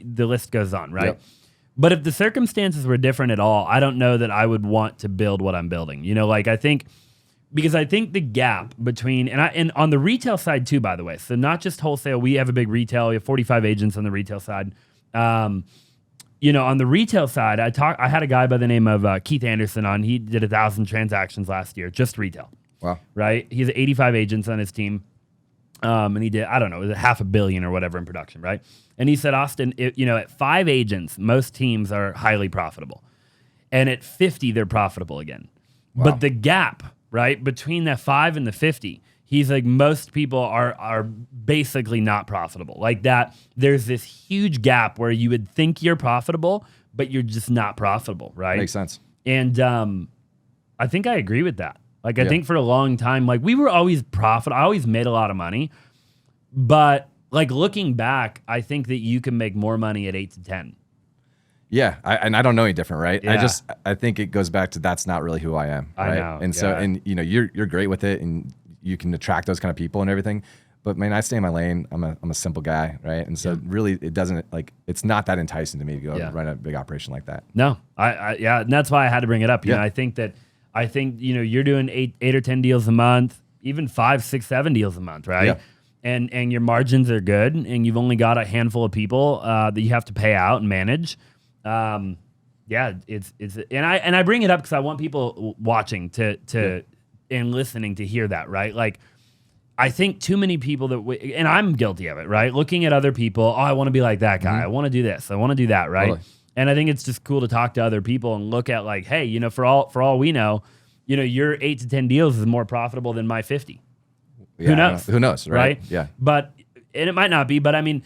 the list goes on, right? Yep. But if the circumstances were different at all, I don't know that I would want to build what I'm building. I think the gap between, and on the retail side too, by the way, so not just wholesale, we have a big retail, we have 45 agents on the retail side. On the retail side, I had a guy by the name of Keith Anderson on. He did 1,000 transactions last year, just retail. Wow. Right? He has 85 agents on his team. And he did, I don't know, it was $500 million or whatever in production, right? And he said, Austin, at 5 agents, most teams are highly profitable. And at 50, they're profitable again. Wow. But the gap, right, between the 5 and the 50, he's like, most people are basically not profitable. Like that, there's this huge gap where you would think you're profitable, but you're just not profitable, right? Makes sense. And I think I agree with that. Like, I think for a long time, like, we were always profitable. I always made a lot of money. But, like, looking back, I think that you can make more money at 8 to 10. Yeah. And I don't know any different, right? Yeah. I think it goes back to that's not really who I am. Right? I know. And so, and you're great with it and you can attract those kind of people and everything. But man, I stay in my lane. I'm a simple guy, right? And so really it doesn't, like, it's not that enticing to me to go run a big operation like that. No. And that's why I had to bring it up. You know, I think you're doing 8 or 10 deals a month, even 5, 6, 7 deals a month, right? Yeah. And your margins are good, and you've only got a handful of people that you have to pay out and manage. It's and I bring it up because I want people watching to and listening to hear that, right? Like, I think too many people and I'm guilty of it, right? Looking at other people, I want to be like that guy. I want to do this. I want to do that, right? Totally. And I think it's just cool to talk to other people and look at, like, hey, for all we know, your 8 to 10 deals is more profitable than my 50. Yeah, Who knows? Who knows, right? Yeah. But, and it might not be, but I mean,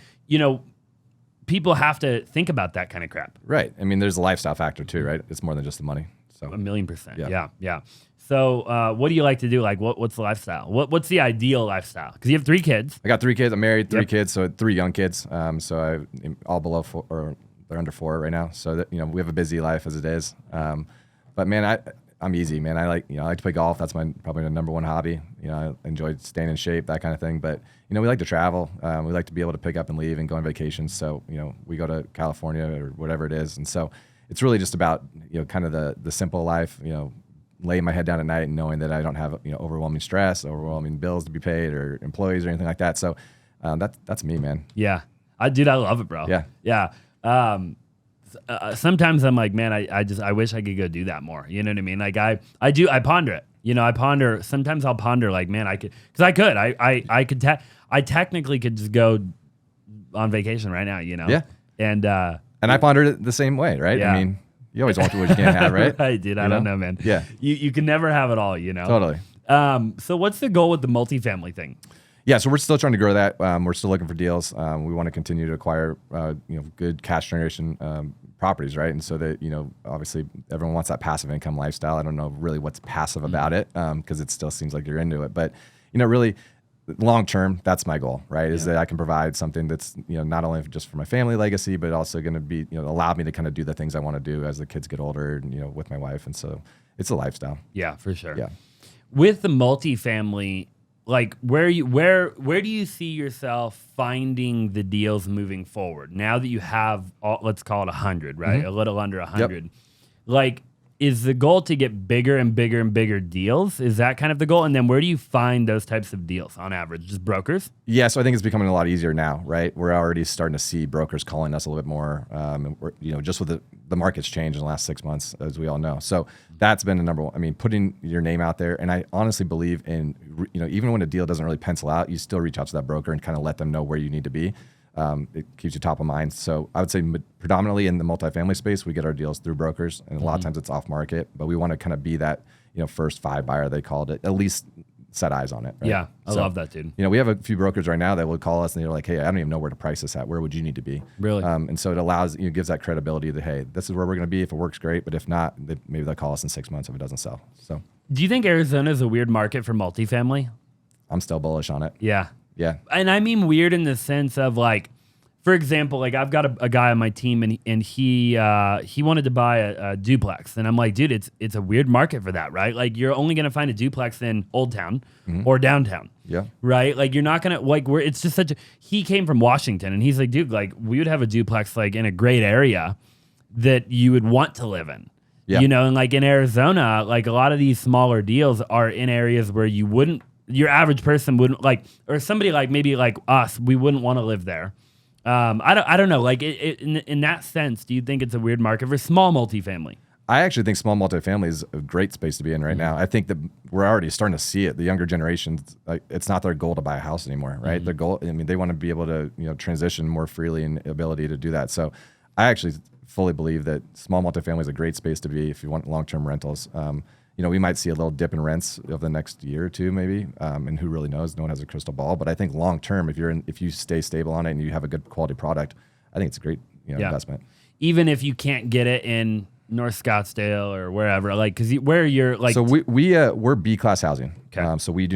people have to think about that kind of crap. Right. I mean, there's a lifestyle factor too, right? It's more than just the money. So 1,000,000%. Yeah. Yeah. So what do you like to do? Like what's the lifestyle? What's the ideal lifestyle? Because you have 3 kids. I got 3 kids. I'm married, 3 Yep. kids, so 3 young kids. So I'm all below 4, or they're under 4 right now. So that, we have a busy life as it is. But man, I'm easy, man. I like to play golf. That's probably my number 1 hobby. I enjoy staying in shape, that kind of thing. But we like to travel. We like to be able to pick up and leave and go on vacations. So we go to California or whatever it is. And so it's really just about kind of the simple life. Laying my head down at night and knowing that I don't have overwhelming stress, overwhelming bills to be paid, or employees or anything like that. So that's me, man. Yeah, I love it, bro. Yeah. Sometimes I'm like, man, I wish I could go do that more. You know what I mean? Like I ponder it. I ponder. Sometimes I'll ponder like, man, I technically could just go on vacation right now. Yeah. And I pondered it the same way, right? Yeah. I mean, you always want what you can't have, right? Right, dude. I don't know, man. Yeah. You can never have it all, Totally. So what's the goal with the multifamily thing? Yeah, so we're still trying to grow that. We're still looking for deals. We want to continue to acquire, good cash generation properties, right? And so that, obviously everyone wants that passive income lifestyle. I don't know really what's passive about it, because it still seems like you're into it. But, really, long term, that's my goal, right? Is that I can provide something that's, not only just for my family legacy, but also going to be, allow me to kind of do the things I want to do as the kids get older, and, with my wife. And so it's a lifestyle. Yeah, for sure. Yeah. With the multifamily, like where do you see yourself finding the deals moving forward now that you have let's call it 100, right? Mm-hmm. A little under 100. Yep. Like, is the goal to get bigger and bigger and bigger deals? Is that kind of the goal? And then where do you find those types of deals on average? Just brokers? Yeah, so I think it's becoming a lot easier now, right? We're already starting to see brokers calling us a little bit more, and we're, just with the market's changed in the last 6 months, as we all know. So that's been the number 1. I mean, putting your name out there, and I honestly believe in, even when a deal doesn't really pencil out, you still reach out to that broker and kind of let them know where you need to be. It keeps you top of mind. So I would say predominantly in the multifamily space, we get our deals through brokers, and a lot of times it's off market, but we want to kind of be that, first 5 buyer, they called it, at least set eyes on it. Right? Yeah, I love that, dude. We have a few brokers right now that will call us and they're like, hey, I don't even know where to price this at. Where would you need to be? Really? And so it allows, gives that credibility that, hey, this is where we're going to be. If it works, great. But if not, maybe they'll call us in 6 months if it doesn't sell. So Do you think Arizona is a weird market for multifamily? I'm still bullish on it. Yeah. Yeah. And I mean weird in the sense of like, for example, like I've got a guy on my team and he wanted to buy a duplex. And I'm like, dude, it's a weird market for that, right? Like you're only going to find a duplex in Old Town or downtown. Yeah. Right? Like you're not going to, like it's just he came from Washington and he's like, dude, like we would have a duplex like in a great area that you would want to live in. Yeah. And like in Arizona, like a lot of these smaller deals are in areas where your average person wouldn't like, or somebody like maybe like us, we wouldn't want to live there. I don't know. Like in that sense, do you think it's a weird market for small multifamily? I actually think small multifamily is a great space to be in right now. I think that we're already starting to see it. The younger generations, like, it's not their goal to buy a house anymore, right? Their goal, they want to be able to, transition more freely and ability to do that. So I actually fully believe that small multifamily is a great space to be if you want long-term rentals. We might see a little dip in rents over the next year or two, maybe, and who really knows? No one has a crystal ball. But I think long term, if you stay stable on it and you have a good quality product, I think it's a great investment. Even if you can't get it in North Scottsdale or wherever, like where you're like. So we're B class housing. Okay. So we're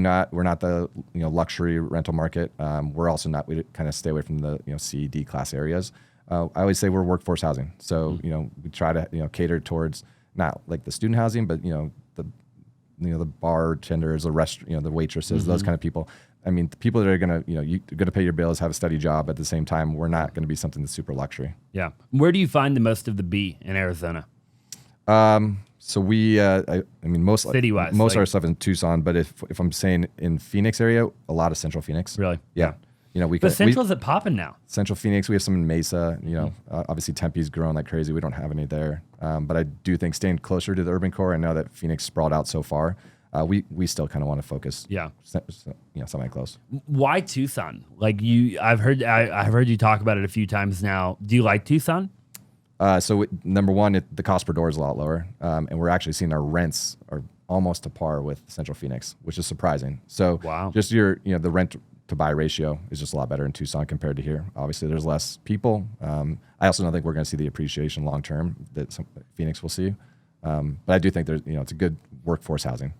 not the luxury rental market. We're also not. We kind of stay away from the C, D class areas. I always say we're workforce housing. So we try to cater towards not like the student housing, but the bartenders, the waitresses, those kind of people. I mean, the people that are gonna, you're gonna pay your bills, have a steady job. At the same time, we're not gonna be something that's super luxury. Yeah. Where do you find the most of the B in Arizona? So we, most City-wise, most of our stuff in Tucson. But if I'm saying in Phoenix area, a lot of Central Phoenix. Really? Yeah. But Central's at popping now. Central Phoenix, we have some in Mesa. Obviously Tempe's growing like crazy. We don't have any there. But I do think staying closer to the urban core. I know that Phoenix sprawled out so far. We still kind of want to focus. Yeah. Something close. Why Tucson? Like I've heard you talk about it a few times now. Do you like Tucson? Number one, the cost per door is a lot lower, and we're actually seeing our rents are almost to par with Central Phoenix, which is surprising. So wow. Just the rent to buy ratio is just a lot better in Tucson compared to here. Obviously, there's less people. I also don't think we're going to see the appreciation long term that Phoenix will see. But I do think there's, it's a good workforce housing.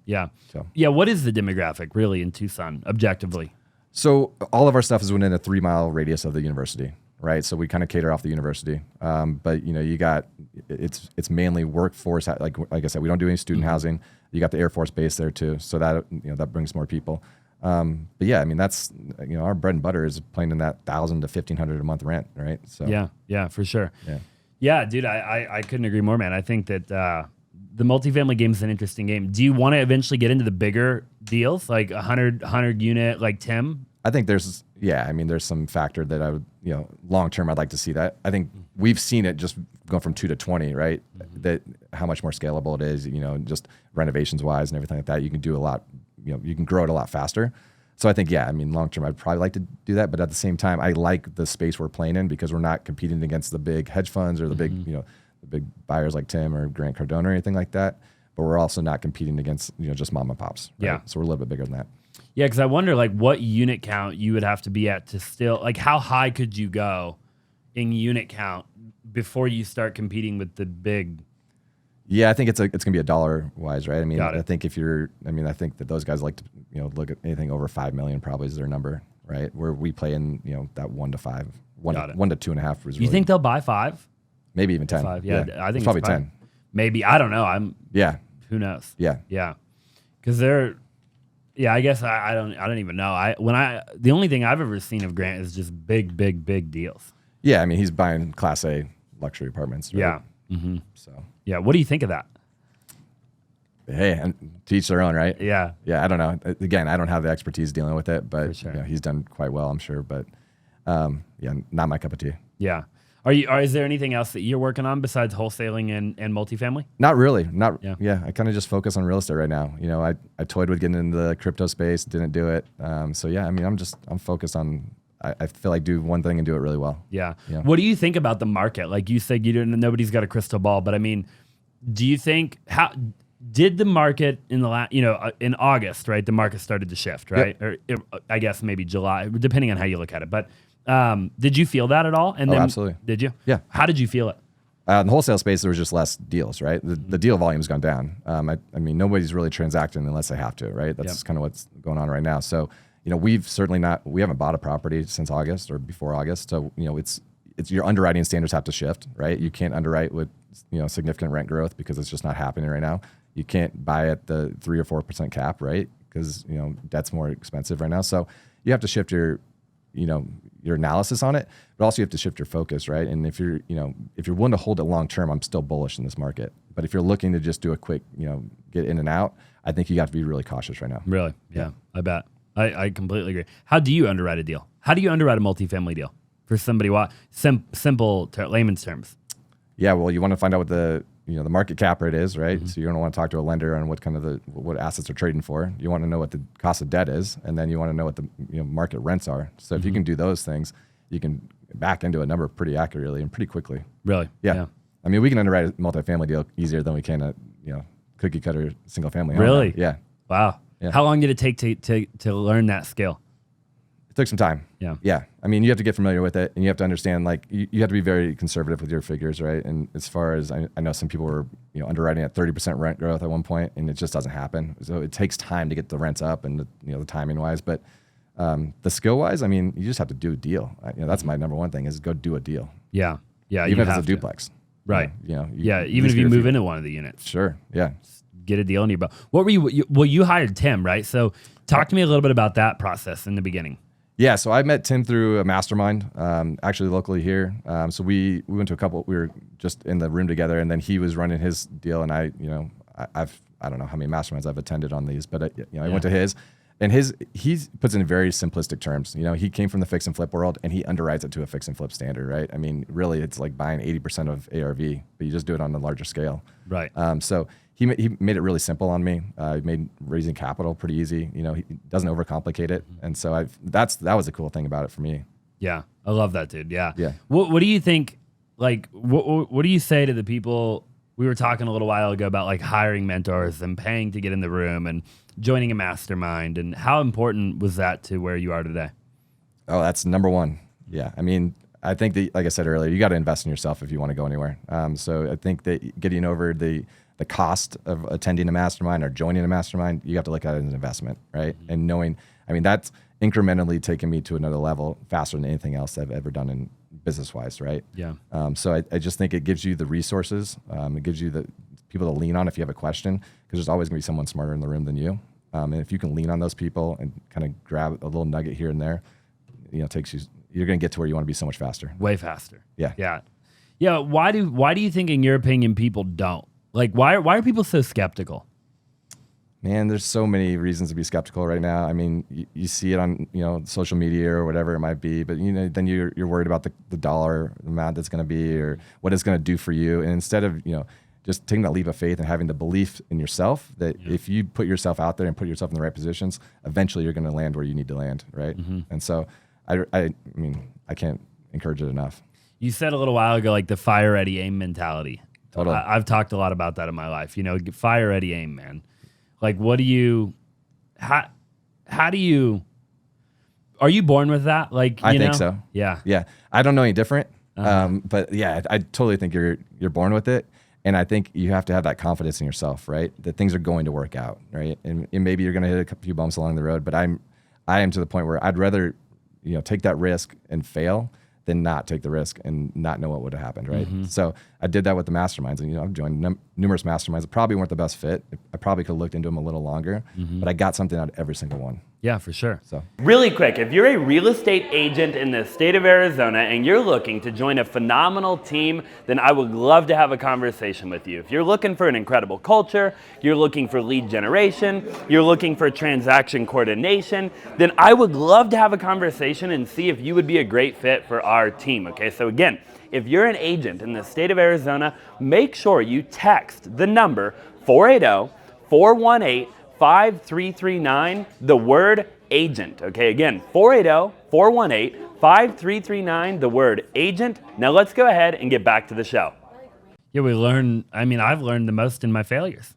Yeah. So. Yeah. What is the demographic really in Tucson, objectively? So all of our stuff is within a 3-mile radius of the university, right? So we kind of cater off the university. But you got, it's mainly workforce. Like I said, we don't do any student housing. You got the Air Force Base there too. So that, that brings more people. But yeah, I mean, that's, our bread and butter is playing in that $1,000 to $1,500 a month rent, right? So yeah, for sure. Yeah. Yeah, dude, I couldn't agree more, man. I think that the multifamily game is an interesting game. Do you want to eventually get into the bigger deals, like 100 unit, like Tim? I think there's some factor that I would, long term, I'd like to see that. I think we've seen it just going from 2 to 20, right? That how much more scalable it is, just renovations wise and everything like that. You can do a lot, you can grow it a lot faster. So I think, long term, I'd probably like to do that. But at the same time, I like the space we're playing in because we're not competing against the big hedge funds or the big, the big buyers like Tim or Grant Cardone or anything like that. But we're also not competing against, just mom and pops. Right? Yeah. So we're a little bit bigger than that. Yeah, because I wonder, like, what unit count you would have to be at to still, like, how high could you go in unit count before you start competing with the big? Yeah, I think it's gonna be a dollar wise, right? I mean, Got it. I think I think that those guys like to, look at anything over 5 million probably is their number, right? Where we play in, that 1 to 5, 1 to 2.5 is You think they'll buy 5? maybe even 10. 5, yeah. I think it's probably it's 10. Maybe, I don't know. Yeah. Who knows? Yeah. Yeah, because they're. Yeah, I guess I don't even know. The only thing I've ever seen of Grant is just big deals. Yeah, I mean, he's buying Class A luxury apartments. Right? Yeah. So. Yeah. What do you think of that? Hey, and to each their own, right? Yeah. Yeah, I don't know. Again, I don't have the expertise dealing with it, but For sure. he's done quite well, I'm sure. But not my cup of tea. Yeah. Is there anything else that you're working on besides wholesaling and multifamily? Not really. Yeah. I kind of just focus on real estate right now. I toyed with getting into the crypto space, didn't do it. So yeah, I mean, I'm focused on. I feel like do one thing and do it really well. Yeah. Yeah. What do you think about the market? Like you said, nobody's got a crystal ball, but I mean, do you think did the market in in August, right? The market started to shift, right? Yep. Or I guess maybe July, depending on how you look at it. But did you feel that at all? And then, absolutely. Did you? Yeah. How did you feel it? In the wholesale space, there was just less deals, right? The deal volume's gone down. I mean, nobody's really transacting unless they have to, right? That's kind of what's going on right now. So, we've certainly we haven't bought a property since August or before August. So, it's your underwriting standards have to shift, right? You can't underwrite with, significant rent growth because it's just not happening right now. You can't buy at the 3 or 4% cap, right? Because, debt's more expensive right now. So you have to shift your analysis on it, but also you have to shift your focus, right? And if you're willing to hold it long term, I'm still bullish in this market. But if you're looking to just do a quick, get in and out, I think you got to be really cautious right now. Really? Yeah. I bet. I completely agree. How do you underwrite a deal? How do you underwrite a multifamily deal for somebody? Simple layman's terms. Yeah. Well, you want to find out what the market cap rate is, right? So you're going to want to talk to a lender on what kind of what assets are trading for. You want to know what the cost of debt is, and then you want to know what the market rents are. So if you can do those things, you can back into a number pretty accurately and pretty quickly. Really? Yeah. I mean, we can underwrite a multifamily deal easier than we can a cookie cutter single family home. Really? Yeah. Wow. Yeah. How long did it take to learn that skill? It took some time. Yeah. Yeah. I mean, you have to get familiar with it, and you have to understand, like, you have to be very conservative with your figures, right? And as far as I know, some people were, underwriting at 30% rent growth at one point, and it just doesn't happen. So it takes time to get the rents up and the timing wise. But the skill wise, I mean, you just have to do a deal. That's my number one thing is go do a deal. Yeah. Yeah. Even if it's a duplex. Right. Even if you move into one of the units. Sure. Yeah. Get a deal in your belt. What were you hired Tim, right? So talk to me a little bit about that process in the beginning. Yeah, so I met Tim through a mastermind, actually locally here. So we went to we were just in the room together, and then he was running his deal, and I don't know how many masterminds I've attended on these, but I went to his, and he puts it in very simplistic terms. He came from the fix and flip world, and he underwrites it to a fix and flip standard, right? I mean, really, it's like buying 80% of ARV, but you just do it on a larger scale. Right. So he made it really simple on me. He made raising capital pretty easy. He doesn't overcomplicate it, and so that was a cool thing about it for me. Yeah, I love that, dude. Yeah. Yeah. What do you think? Like, what do you say to the people? We were talking a little while ago about like hiring mentors and paying to get in the room and joining a mastermind, and how important was that to where you are today? Oh, that's number one. Yeah, I mean, I think that, like I said earlier, you got to invest in yourself if you want to go anywhere. So I think that getting over the cost of attending a mastermind or joining a mastermind, you have to look at it as an investment, right? Mm-hmm. And knowing, I mean, that's incrementally taken me to another level faster than anything else I've ever done in business-wise, right? Yeah. So I just think it gives you the resources. It gives you the people to lean on if you have a question, because there's always going to be someone smarter in the room than you. And if you can lean on those people and kind of grab a little nugget here and there, you're going to get to where you want to be so much faster. Way faster. Yeah. Yeah. Yeah. Why do you think, in your opinion, people don't? Like, why are people so skeptical? Man, there's so many reasons to be skeptical right now. I mean, you see it on, social media or whatever it might be, but then you're worried about the dollar amount that's going to be, or what it's going to do for you. And instead of, just taking that leap of faith and having the belief in yourself that if you put yourself out there and put yourself in the right positions, eventually you're going to land where you need to land, right? Mm-hmm. And so I mean, I can't encourage it enough. You said a little while ago, like the fire, ready, aim mentality. Totally. I've talked a lot about that in my life. Fire, ready, aim, man. Like, how do you, are you born with that? Like, I think so. Yeah. Yeah. I don't know any different. But yeah, I totally think you're born with it. And I think you have to have that confidence in yourself, right? That things are going to work out, right? And maybe you're going to hit a few bumps along the road, but I am to the point where I'd rather, take that risk and fail than not take the risk and not know what would have happened, right? Mm-hmm. So I did that with the masterminds, and I've joined numerous masterminds that probably weren't the best fit. I probably could have looked into them a little longer, but I got something out of every single one. Yeah, for sure. So really quick, if you're a real estate agent in the state of Arizona and you're looking to join a phenomenal team, then I would love to have a conversation with you. If you're looking for an incredible culture, you're looking for lead generation, you're looking for transaction coordination, then I would love to have a conversation and see if you would be a great fit for our team, okay? So again, if you're an agent in the state of Arizona, make sure you text the number 480-418-5339, the word agent, okay? Again, 480-418-5339, the word agent. Now let's go ahead and get back to the show. Yeah, I've learned the most in my failures.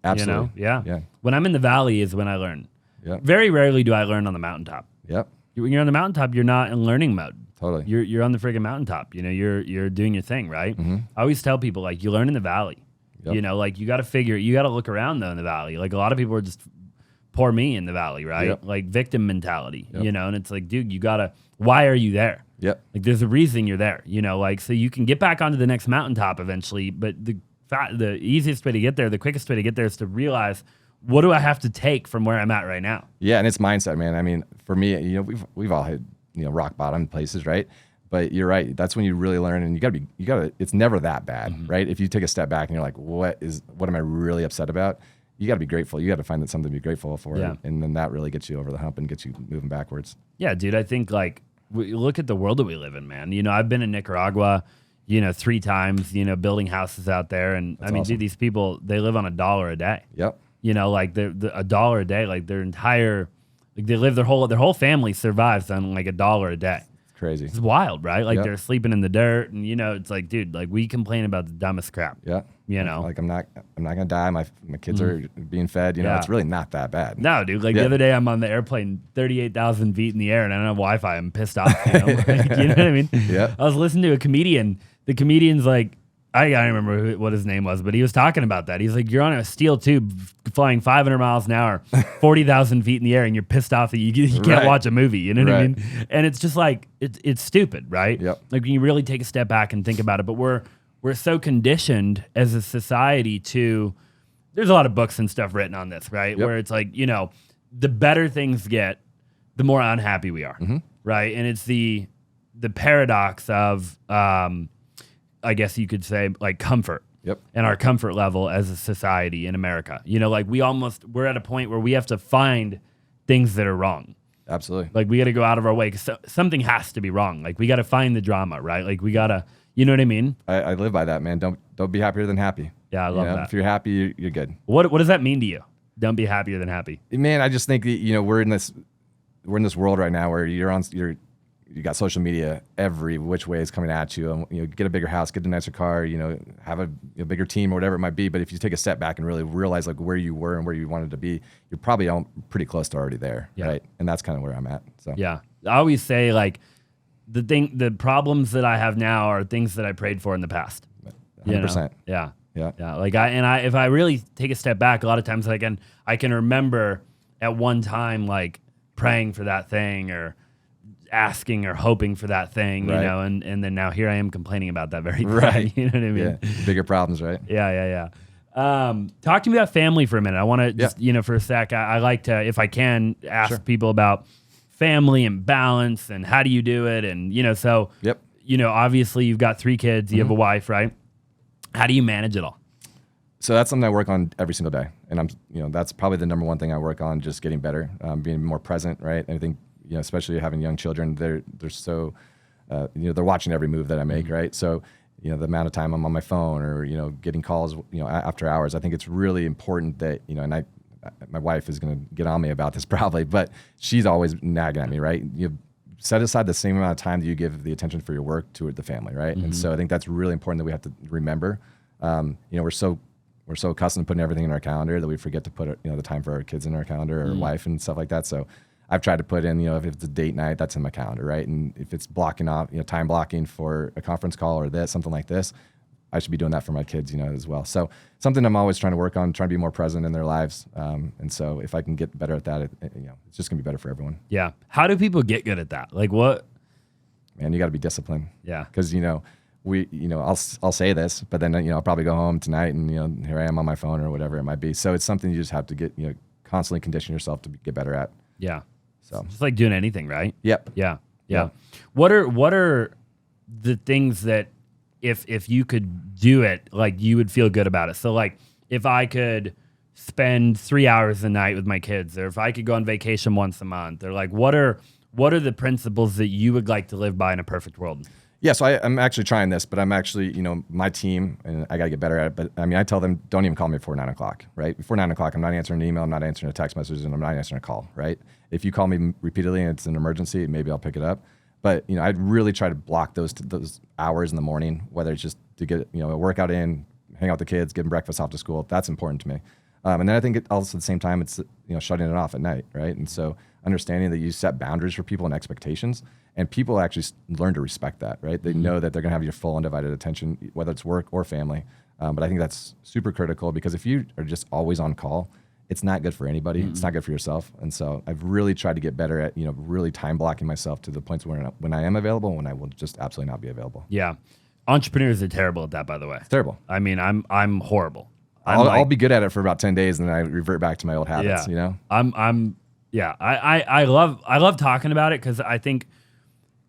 Absolutely. Yeah. When I'm in the valley is when I learn. Yep. Very rarely do I learn on the mountaintop. Yep. When you're on the mountaintop, you're not in learning mode. Totally. You're on the friggin' mountaintop. You're doing your thing, right? Mm-hmm. I always tell people, like, you learn in the valley. Yep. You got to look around though in the valley. Like, a lot of people are just poor me in the valley, right? Yep. Like victim mentality, and it's like, dude, why are you there? Yep. Like, there's a reason you're there, so you can get back onto the next mountaintop eventually. But the easiest way to get there, the quickest way to get there is to realize, what do I have to take from where I'm at right now? Yeah. And it's mindset, man. I mean, for me, we've all hit, rock bottom places, right? But you're right. That's when you really learn, and you gotta, it's never that bad, mm-hmm. right? If you take a step back and you're like, what am I really upset about? You gotta be grateful. You gotta find something to be grateful for. Yeah. And then that really gets you over the hump and gets you moving backwards. Yeah, dude, I think, like, look at the world that we live in, man. I've been in Nicaragua, 3 times, building houses out there. And That's I mean, awesome. Dude, these people, they live on $1 a day. Yep. Like $1 a day, like their entire, like they live their whole family survives on like $1 a day. Crazy. It's wild, right? Like, yep. They're sleeping in the dirt, and it's like, dude, like, we complain about the dumbest crap. Yeah. Like, I'm not gonna die. My kids are being fed. It's really not that bad. No, dude. Like, the other day, I'm on the airplane, 38,000 feet in the air, and I don't have Wi-Fi. I'm pissed off. Like, you know what I mean? Yeah. I was listening to a comedian. The comedian's like, I don't remember what his name was, but he was talking about that. He's like, you're on a steel tube flying 500 miles an hour, 40,000 feet in the air, and you're pissed off that you can't watch a movie. You know what I mean? And it's just like, it's stupid, right? Yep. Like, when you really take a step back and think about it, but we're so conditioned as a society to, there's a lot of books and stuff written on this, right? Yep. Where it's like, the better things get, the more unhappy we are, mm-hmm. right? And it's the paradox of, I guess you could say, like, comfort. Yep. And our comfort level as a society in America. Like, we're at a point where we have to find things that are wrong. Absolutely. Like, we got to go out of our way, because something has to be wrong. Like, we got to find the drama, right? Like, we got to, you know what I mean? I live by that, man. Don't be happier than happy. Yeah, I love that. If you're happy, you're good. What does that mean to you? Don't be happier than happy. Man, I just think that, we're in this world right now where you got social media every which way is coming at you. And, get a bigger house, get a nicer car, have a bigger team or whatever it might be. But if you take a step back and really realize, like, where you were and where you wanted to be, you're probably pretty close to already there, right? And that's kind of where I'm at. So yeah, I always say, like, the problems that I have now are things that I prayed for in the past. 100%. Yeah. Yeah. Yeah. Like if I really take a step back, a lot of times I can remember at one time like praying for that thing or asking or hoping for that thing, Right. you know, and then now here I am complaining about that very thing. Right. You know what I mean? Yeah. Bigger problems, right? Yeah. Talk to me about family for a minute. I want to just, for a sec, I like to, if I can, ask people about family and balance and how do you do it? And, so, obviously you've got 3 kids, you have a wife, right? How do you manage it all? So that's something I work on every single day. And that's probably the number one thing I work on, just getting better, being more present, right? And I think, especially having young children, they're so, they're watching every move that I make, right? So, the amount of time I'm on my phone or, getting calls, after hours, I think it's really important that, and my wife is going to get on me about this probably, but she's always nagging at me, right? You set aside the same amount of time that you give the attention for your work to the family, right? And so I think that's really important that we have to remember. We're so accustomed to putting everything in our calendar that we forget to put the time for our kids in our calendar or wife and stuff like that. So I've tried to put in, if it's a date night, that's in my calendar, right? And if it's blocking off, time blocking for a conference call or something like this, I should be doing that for my kids, as well. So something I'm always trying to work on, trying to be more present in their lives. And so if I can get better at that, it's just gonna be better for everyone. Yeah. How do people get good at that? Like what? Man, you got to be disciplined. Yeah. Because, I'll say this, but then, I'll probably go home tonight and, here I am on my phone or whatever it might be. So it's something you just have to get, constantly condition yourself to get better at. Yeah. So just like doing anything, right? Yep. Yeah. What are the things that if you could do it, like you would feel good about it? So like if I could spend 3 hours a night with my kids, or if I could go on vacation once a month, or like what are the principles that you would like to live by in a perfect world? Yeah, so I'm actually trying this, but I'm actually, my team, and I got to get better at it. But I mean, I tell them, don't even call me before 9 o'clock, right? Before 9 o'clock, I'm not answering an email, I'm not answering a text message, and I'm not answering a call, right? If you call me repeatedly and it's an emergency, maybe I'll pick it up. But, I'd really try to block those hours in the morning, whether it's just to get, a workout in, hang out with the kids, give them breakfast off to school. That's important to me. And then I think also at the same time, it's, shutting it off at night, right? And so understanding that you set boundaries for people and expectations, and people actually learn to respect that, right? They know that they're going to have your full undivided attention, whether it's work or family. But I think that's super critical, because if you are just always on call, it's not good for anybody. It's not good for yourself. And so I've really tried to get better at, really time blocking myself to the points when I am available and when I will just absolutely not be available. Yeah. Entrepreneurs are terrible at that, by the way. It's terrible. I mean, I'm horrible. I'll be good at it for about 10 days and then I revert back to my old habits, I love talking about it, because I think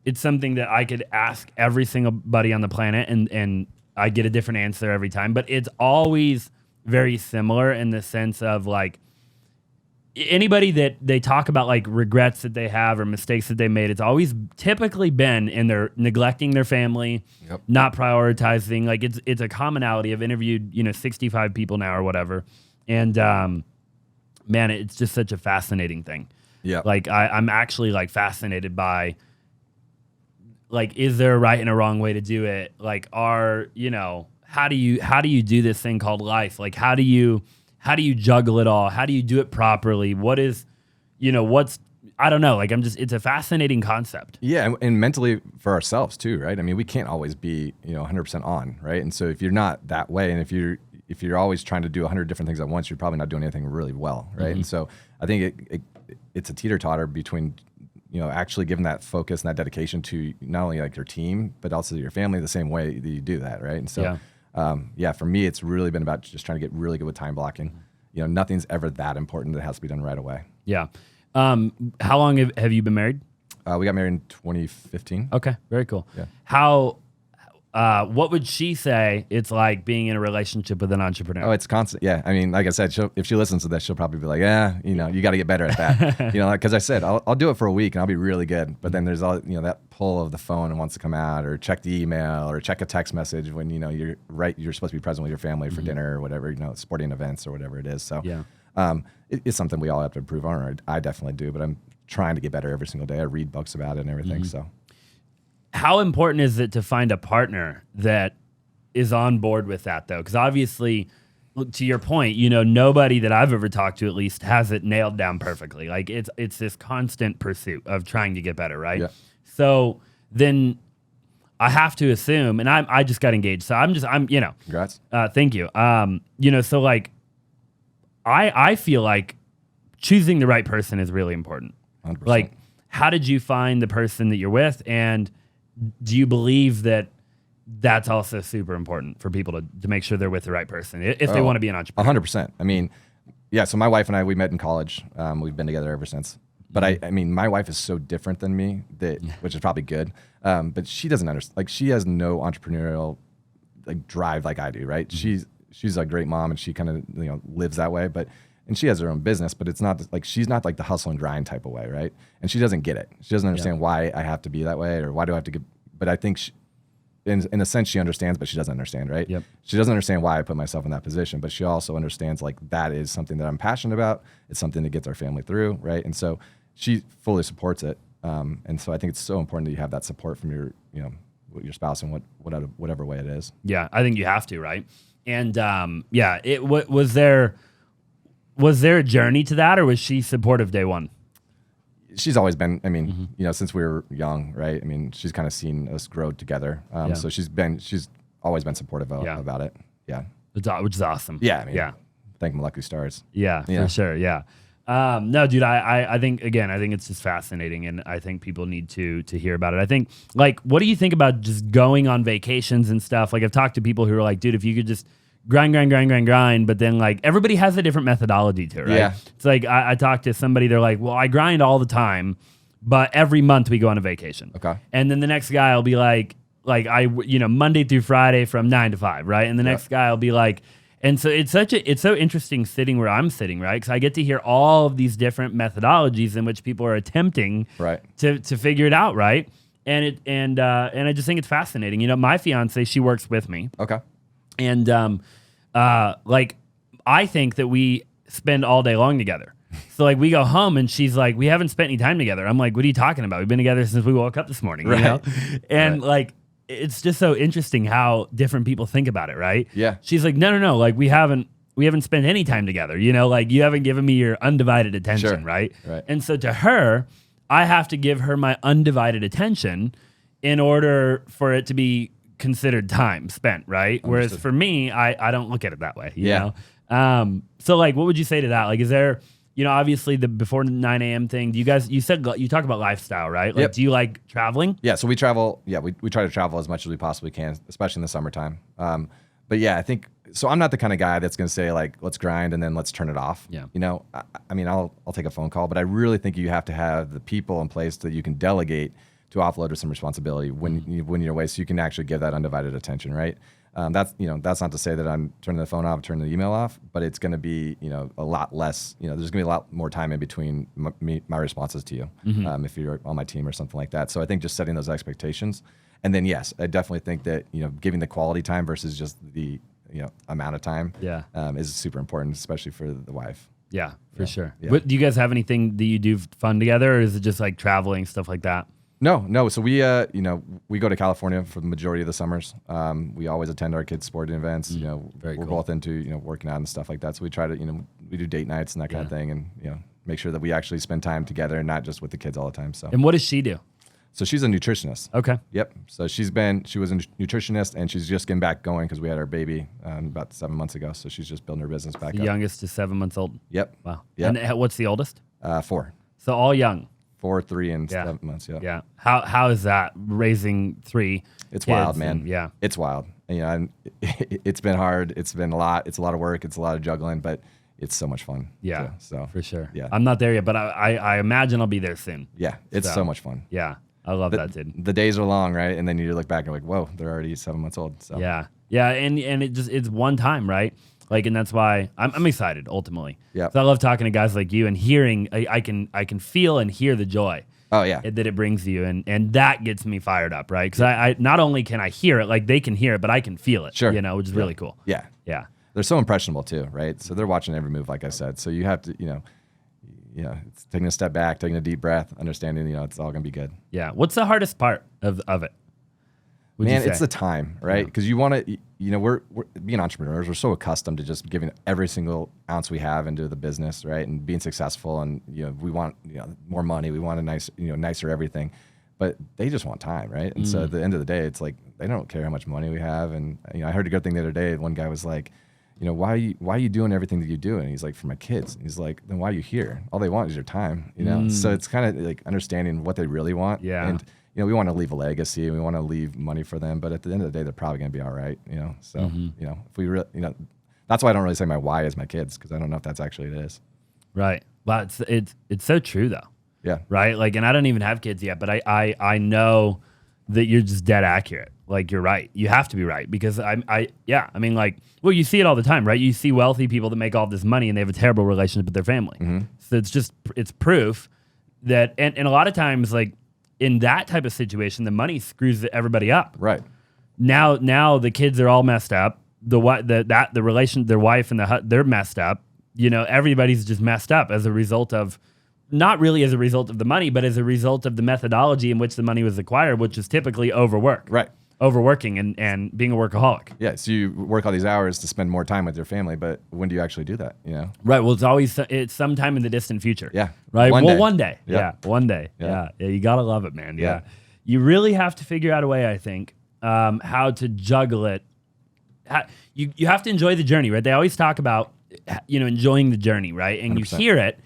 it's something that I could ask every single buddy on the planet and I get a different answer every time, but it's always very similar in the sense of like anybody that they talk about like regrets that they have or mistakes that they made, it's always typically been in their neglecting their family, not prioritizing. Like it's a commonality. I've interviewed, 65 people now or whatever. And man, it's just such a fascinating thing. Yeah. Like I'm actually like fascinated by like, is there a right and a wrong way to do it? Like how do you do this thing called life? Like how do you juggle it all? How do you do it properly? What is, I don't know. Like it's a fascinating concept. Yeah. And mentally for ourselves too, right? I mean, we can't always be, 100% on, right? And so if you're not that way, and if you're always trying to do 100 different things at once, you're probably not doing anything really well, right? And so I think it's a teeter-totter between, actually giving that focus and that dedication to not only like your team, but also your family the same way that you do that, right? And so, for me, it's really been about just trying to get really good with time blocking. Nothing's ever that important that has to be done right away. Yeah. How long have you been married? We got married in 2015. Okay, very cool. Yeah. What would she say it's like being in a relationship with an entrepreneur? Oh, it's constant. Yeah. I mean, like I said, if she listens to this, she'll probably be like, yeah, you got to get better at that. Because I said, I'll do it for a week and I'll be really good. But then there's all, that pull of the phone and wants to come out or check the email or check a text message when, you're supposed to be present with your family for dinner or whatever, sporting events or whatever it is. So it's something we all have to improve on, or I definitely do, but I'm trying to get better every single day. I read books about it and everything. So. How important is it to find a partner that is on board with that, though? Because obviously, to your point, nobody that I've ever talked to at least has it nailed down perfectly. Like it's this constant pursuit of trying to get better, right? Yeah. So then I have to assume, and I just got engaged, so I'm Congrats. thank you. So like, I feel like choosing the right person is really important. 100%. Like, how did you find the person that you're with, and do you believe that that's also super important for people to make sure they're with the right person if they want to be an entrepreneur? 100%. I mean, yeah. So my wife and I, we met in college. We've been together ever since. But I mean, my wife is so different than me, which is probably good. But she doesn't understand. Like, she has no entrepreneurial like drive like I do, right? She's a great mom, and she kind of lives that way. And she has her own business, but it's not like, she's not like the hustle and grind type of way, right? And she doesn't get it. She doesn't understand why I have to be that way, or why do I have to get. But I think in a sense she understands, but she doesn't understand, right? Yep. She doesn't understand why I put myself in that position, but she also understands like that is something that I'm passionate about. It's something that gets our family through, right? And so she fully supports it. And so I think it's so important that you have that support from your spouse in whatever way it is. Yeah, I think you have to, right? And was there a journey to that, or was she supportive day one? She's always been, I mean, since we were young, right? I mean, she's kind of seen us grow together. So she's always been supportive about it. Yeah. Which is awesome. Yeah. I mean, thank my lucky stars. Yeah, for sure. Yeah. No, dude, I think it's just fascinating, and I think people need to hear about it. I think, like, what do you think about just going on vacations and stuff? Like, I've talked to people who are like, dude, if you could just grind, but then like everybody has a different methodology to it, right? Yeah. It's like I talked to somebody, they're like, well, I grind all the time, but every month we go on a vacation. Okay. And then the next guy will be like Monday through Friday from 9 to 5, right? And the next guy will be like, and so it's so interesting sitting where I'm sitting, right? Because I get to hear all of these different methodologies in which people are attempting to figure it out, right? And I just think it's fascinating. My fiance, she works with me. Okay. And I think that we spend all day long together. So like we go home and she's like, we haven't spent any time together. I'm like, what are you talking about? We've been together since we woke up this morning, you know? And like, it's just so interesting how different people think about it, right? Yeah. She's like, no, like we haven't spent any time together, like you haven't given me your undivided attention, right? And so to her, I have to give her my undivided attention in order for it to be considered time spent, right? Understood. Whereas for me, I don't look at it that way, you know? So like, what would you say to that? Like, is there, obviously the before 9 a.m. thing, you talk about lifestyle, right? Like, do you like traveling? Yeah. So we travel. Yeah. We try to travel as much as we possibly can, especially in the summertime. But yeah, I think, so I'm not the kind of guy that's going to say like, let's grind and then let's turn it off. Yeah. I mean, I'll take a phone call, but I really think you have to have the people in place that you can delegate to offload some responsibility when you're away, so you can actually give that undivided attention, right? That's not to say that I'm turning the phone off, turning the email off, but it's going to be a lot less. There's going to be a lot more time in between my responses to you if you're on my team or something like that. So I think just setting those expectations, and then yes, I definitely think that giving the quality time versus just the amount of time is super important, especially for the wife. Yeah, for sure. Yeah. Do you guys have anything that you do fun together, or is it just like traveling, stuff like that? No. So we, we go to California for the majority of the summers. We always attend our kids' sporting events. We're both into, working out and stuff like that. So we try to, we do date nights and that kind of thing, and make sure that we actually spend time together and not just with the kids all the time. So. And what does she do? So she's a nutritionist. Okay. Yep. So she was a nutritionist, and she's just getting back going because we had our baby about 7 months ago. So she's just building her business back up. The youngest is 7 months old. Yep. Wow. Yep. And what's the oldest? 4. So all young. 4, 3, and 7 months. Yeah. Yeah. How is that raising 3? It's wild, man. Yeah. It's wild. And it's been hard. It's been a lot. It's a lot of work. It's a lot of juggling, but it's so much fun. Yeah. Too, so for sure. Yeah. I'm not there yet, but I imagine I'll be there soon. Yeah. It's so much fun. Yeah. I love that, dude. The days are long, right? And then you look back and you're like, whoa, they're already 7 months old. So yeah. And it's one time, right? Like, and that's why I'm excited ultimately. Yeah. So I love talking to guys like you and hearing. I can feel and hear the joy. Oh yeah. That it brings you, and that gets me fired up, right? Because I not only can I hear it, like they can hear it, but I can feel it. Sure. Which is really cool. Yeah. Yeah. They're so impressionable too, right? So they're watching every move, like I said. So you have to, it's taking a step back, taking a deep breath, understanding, it's all gonna be good. Yeah. What's the hardest part of it? Man, it's the time, right? Because you want to, we're being entrepreneurs. We're so accustomed to just giving every single ounce we have into the business, right? And being successful, and we want more money. We want a nice, nicer everything. but they just want time, right? And so at the end of the day, it's like they don't care how much money we have. And I heard a good thing the other day. One guy was like, why are you doing everything that you do? And he's like, for my kids. And he's like, then why are you here? All they want is your time, So it's kind of like understanding what they really want. Yeah. And we want to leave a legacy and we want to leave money for them, but at the end of the day, they're probably going to be all right, So if we really, that's why I don't really say my why is my kids, because I don't know if that's actually it is. Right. Well, it's so true though. Yeah. Right. Like, and I don't even have kids yet, but I know that you're just dead accurate. Like, you're right. You have to be right, because you see it all the time, right? You see wealthy people that make all this money and they have a terrible relationship with their family. So it's proof that, and a lot of times, like in that type of situation, the money screws everybody up. Right. Now the kids are all messed up. Their wife and they're messed up. Everybody's just messed up as a result of, not really as a result of the money, but as a result of the methodology in which the money was acquired, which is typically overwork. Right. Overworking and being a workaholic. Yeah. So you work all these hours to spend more time with your family, but when do you actually do that? Right. Well, it's sometime in the distant future. Yeah. Right. One day. Yep. Yeah. One day. Yeah. Yeah. You gotta love it, man. Yeah. You really have to figure out a way, I think, how to juggle it. You have to enjoy the journey, right? They always talk about, enjoying the journey, right? And 100%. you hear it,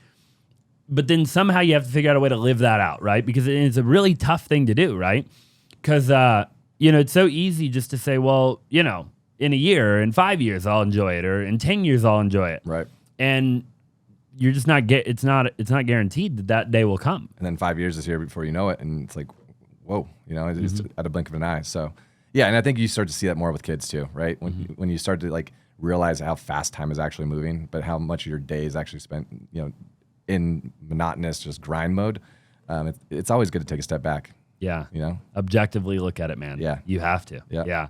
but then somehow you have to figure out a way to live that out, right? Because it's a really tough thing to do, right? Because, it's so easy just to say, well, in a year, in 5 years, I'll enjoy it, or in 10 years, I'll enjoy it. Right. And you're just it's not guaranteed that day will come. And then 5 years is here before you know it. And it's like, whoa, it's at a blink of an eye. So, yeah. And I think you start to see that more with kids too, right? When you start to like realize how fast time is actually moving, but how much of your day is actually spent, in monotonous just grind mode. It's always good to take a step back. Yeah. Objectively look at it, man. Yeah. You have to. Yeah.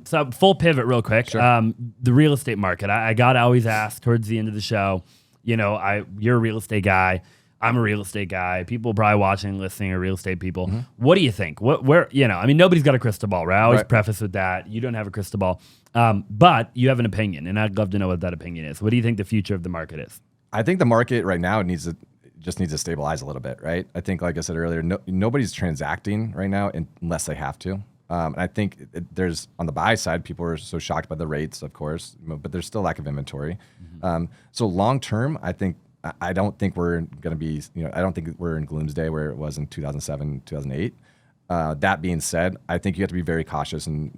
So full pivot real quick. Sure. The real estate market. I got to always ask towards the end of the show, you're a real estate guy. I'm a real estate guy. People probably watching, listening are real estate people. What do you think? Nobody's got a crystal ball, right? I always preface with that. You don't have a crystal ball. But you have an opinion, and I'd love to know what that opinion is. What do you think the future of the market is? I think the market right now just needs to stabilize a little bit, right? I think, like I said earlier, nobody's transacting right now unless they have to. And I think there's, on the buy side, people are so shocked by the rates, of course, but there's still lack of inventory. So long term, I don't think we're going to be, I don't think we're in Gloomsday where it was in 2007, 2008. That being said, I think you have to be very cautious and,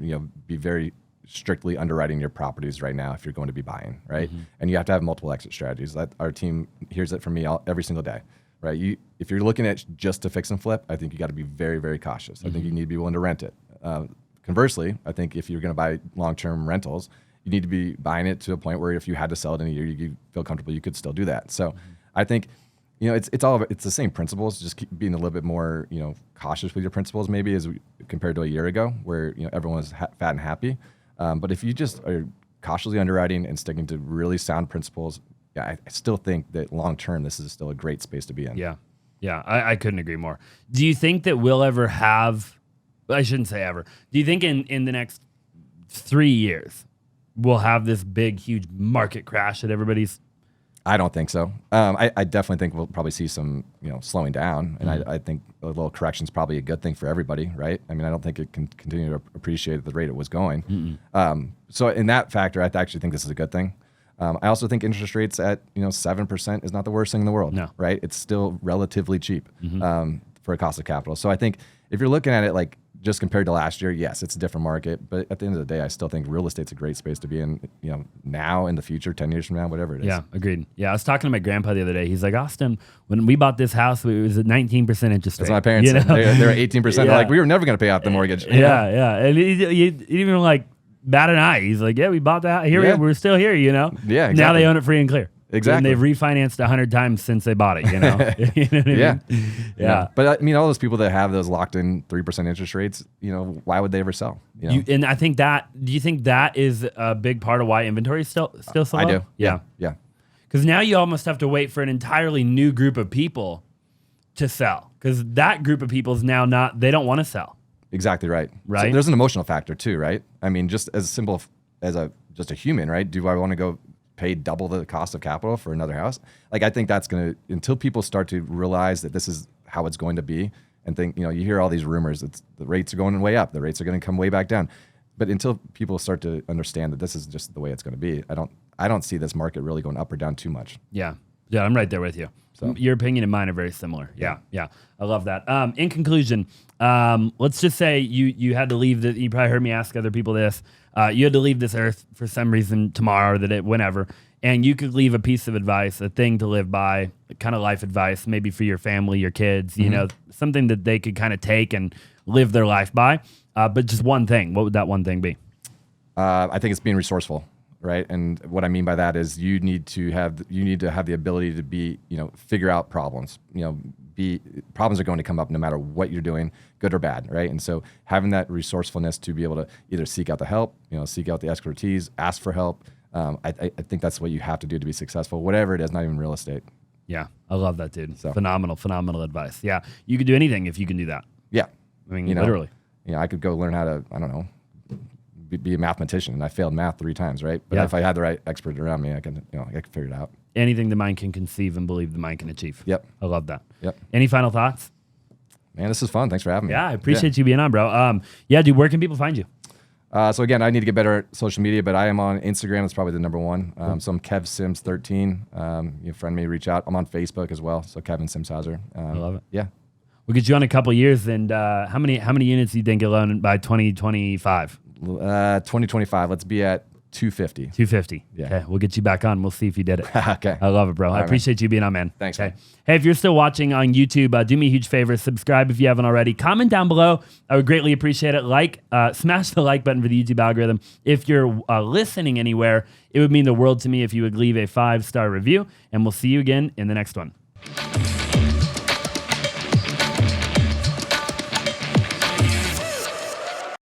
be very strictly underwriting your properties right now if you're going to be buying, right? And you have to have multiple exit strategies. Our team hears it from me every single day, right? If you're looking at just to fix and flip, I think you got to be very, very cautious. I think you need to be willing to rent it. Conversely, I think if you're going to buy long-term rentals, you need to be buying it to a point where if you had to sell it in a year, you feel comfortable you could still do that. So I think, it's the same principles, just keep being a little bit more, cautious with your principles maybe compared to a year ago where, everyone was fat and happy. But if you just are cautiously underwriting and sticking to really sound principles, I still think that long term, this is still a great space to be in. Yeah. Yeah. I couldn't agree more. Do you think that we'll ever have, I shouldn't say ever, do you think in the next 3 years, we'll have this big, huge market crash that everybody's? I don't think so. I definitely think we'll probably see some, slowing down. And I think a little correction is probably a good thing for everybody, right? I don't think it can continue to appreciate at the rate it was going. So in that factor, I actually think this is a good thing. I also think interest rates at 7% is not the worst thing in the world, no. Right? It's still relatively cheap for a cost of capital. So I think if you're looking at it like just compared to last year, yes, it's a different market. But at the end of the day, I still think real estate's a great space to be in, now, in the future, 10 years from now, whatever it is. Yeah, agreed. Yeah, I was talking to my grandpa the other day. He's like, Austin, when we bought this house, it was at 19% interest rate. That's what my parents said. They're 18%. Yeah. They're like, we were never going to pay off the mortgage. Yeah. And he even like bat an eye. He's like, yeah, we bought that. Here we're still here, Yeah, exactly. Now they own it free and clear. Exactly. And they've refinanced 100 times since they bought it, You know what I mean? Yeah. But all those people that have those locked in 3% interest rates, why would they ever sell? And I think do you think that is a big part of why inventory is still so low? I do. Yeah. Because now you almost have to wait for an entirely new group of people to sell. Because that group of people is now they don't want to sell. Exactly right. Right. So there's an emotional factor too, right? Just as simple as just a human, right? Do I want to go pay double the cost of capital for another house? Like, I think that's until people start to realize that this is how it's going to be, and think, you hear all these rumors. It's the rates are going way up. The rates are going to come way back down. But until people start to understand that this is just the way it's going to be, I don't see this market really going up or down too much. Yeah. Yeah, I'm right there with you. So your opinion and mine are very similar. Yeah. I love that. In conclusion, let's just say you had to leave. You probably heard me ask other people this. You had to leave this earth for some reason tomorrow, whenever, and you could leave a piece of advice, a thing to live by, kind of life advice, maybe for your family, your kids, something that they could kind of take and live their life by. But just one thing. What would that one thing be? I think it's being resourceful. Right. And what I mean by that is you need to have the ability to be, figure out problems. Problems are going to come up no matter what you're doing, good or bad. Right. And so having that resourcefulness to be able to either seek out the help, seek out the expertise, ask for help. I think that's what you have to do to be successful, whatever it is, not even real estate. Yeah. I love that, dude. So. Phenomenal advice. Yeah. You could do anything if you can do that. Yeah. I mean, literally. I could go learn how to, I don't know, be a mathematician, and I failed math 3 times, right? But if I had the right expert around me, I could figure it out. Anything the mind can conceive and believe the mind can achieve. Yep. I love that. Yep. Any final thoughts? Man, this is fun. Thanks for having me. Yeah, I appreciate you being on, bro. Dude, where can people find you? So again, I need to get better at social media, but I am on Instagram. That's probably the number one. So I'm Kev Sims 13. You friend me, reach out. I'm on Facebook as well. So Kevin Simshauser. I love it. Yeah. We'll get you on a couple years. And how many units do you think you'll own by 2025? 2025. Let's be at 250. 250. Yeah. Okay, we'll get you back on. We'll see if you did it. Okay. I love it, bro. I right, appreciate you being on, man. Thanks, okay. man. Hey, if you're still watching on YouTube, do me a huge favor. Subscribe if you haven't already. Comment down below. I would greatly appreciate it. Smash the like button for the YouTube algorithm. If you're listening anywhere, it would mean the world to me if you would leave a 5-star review. And we'll see you again in the next one.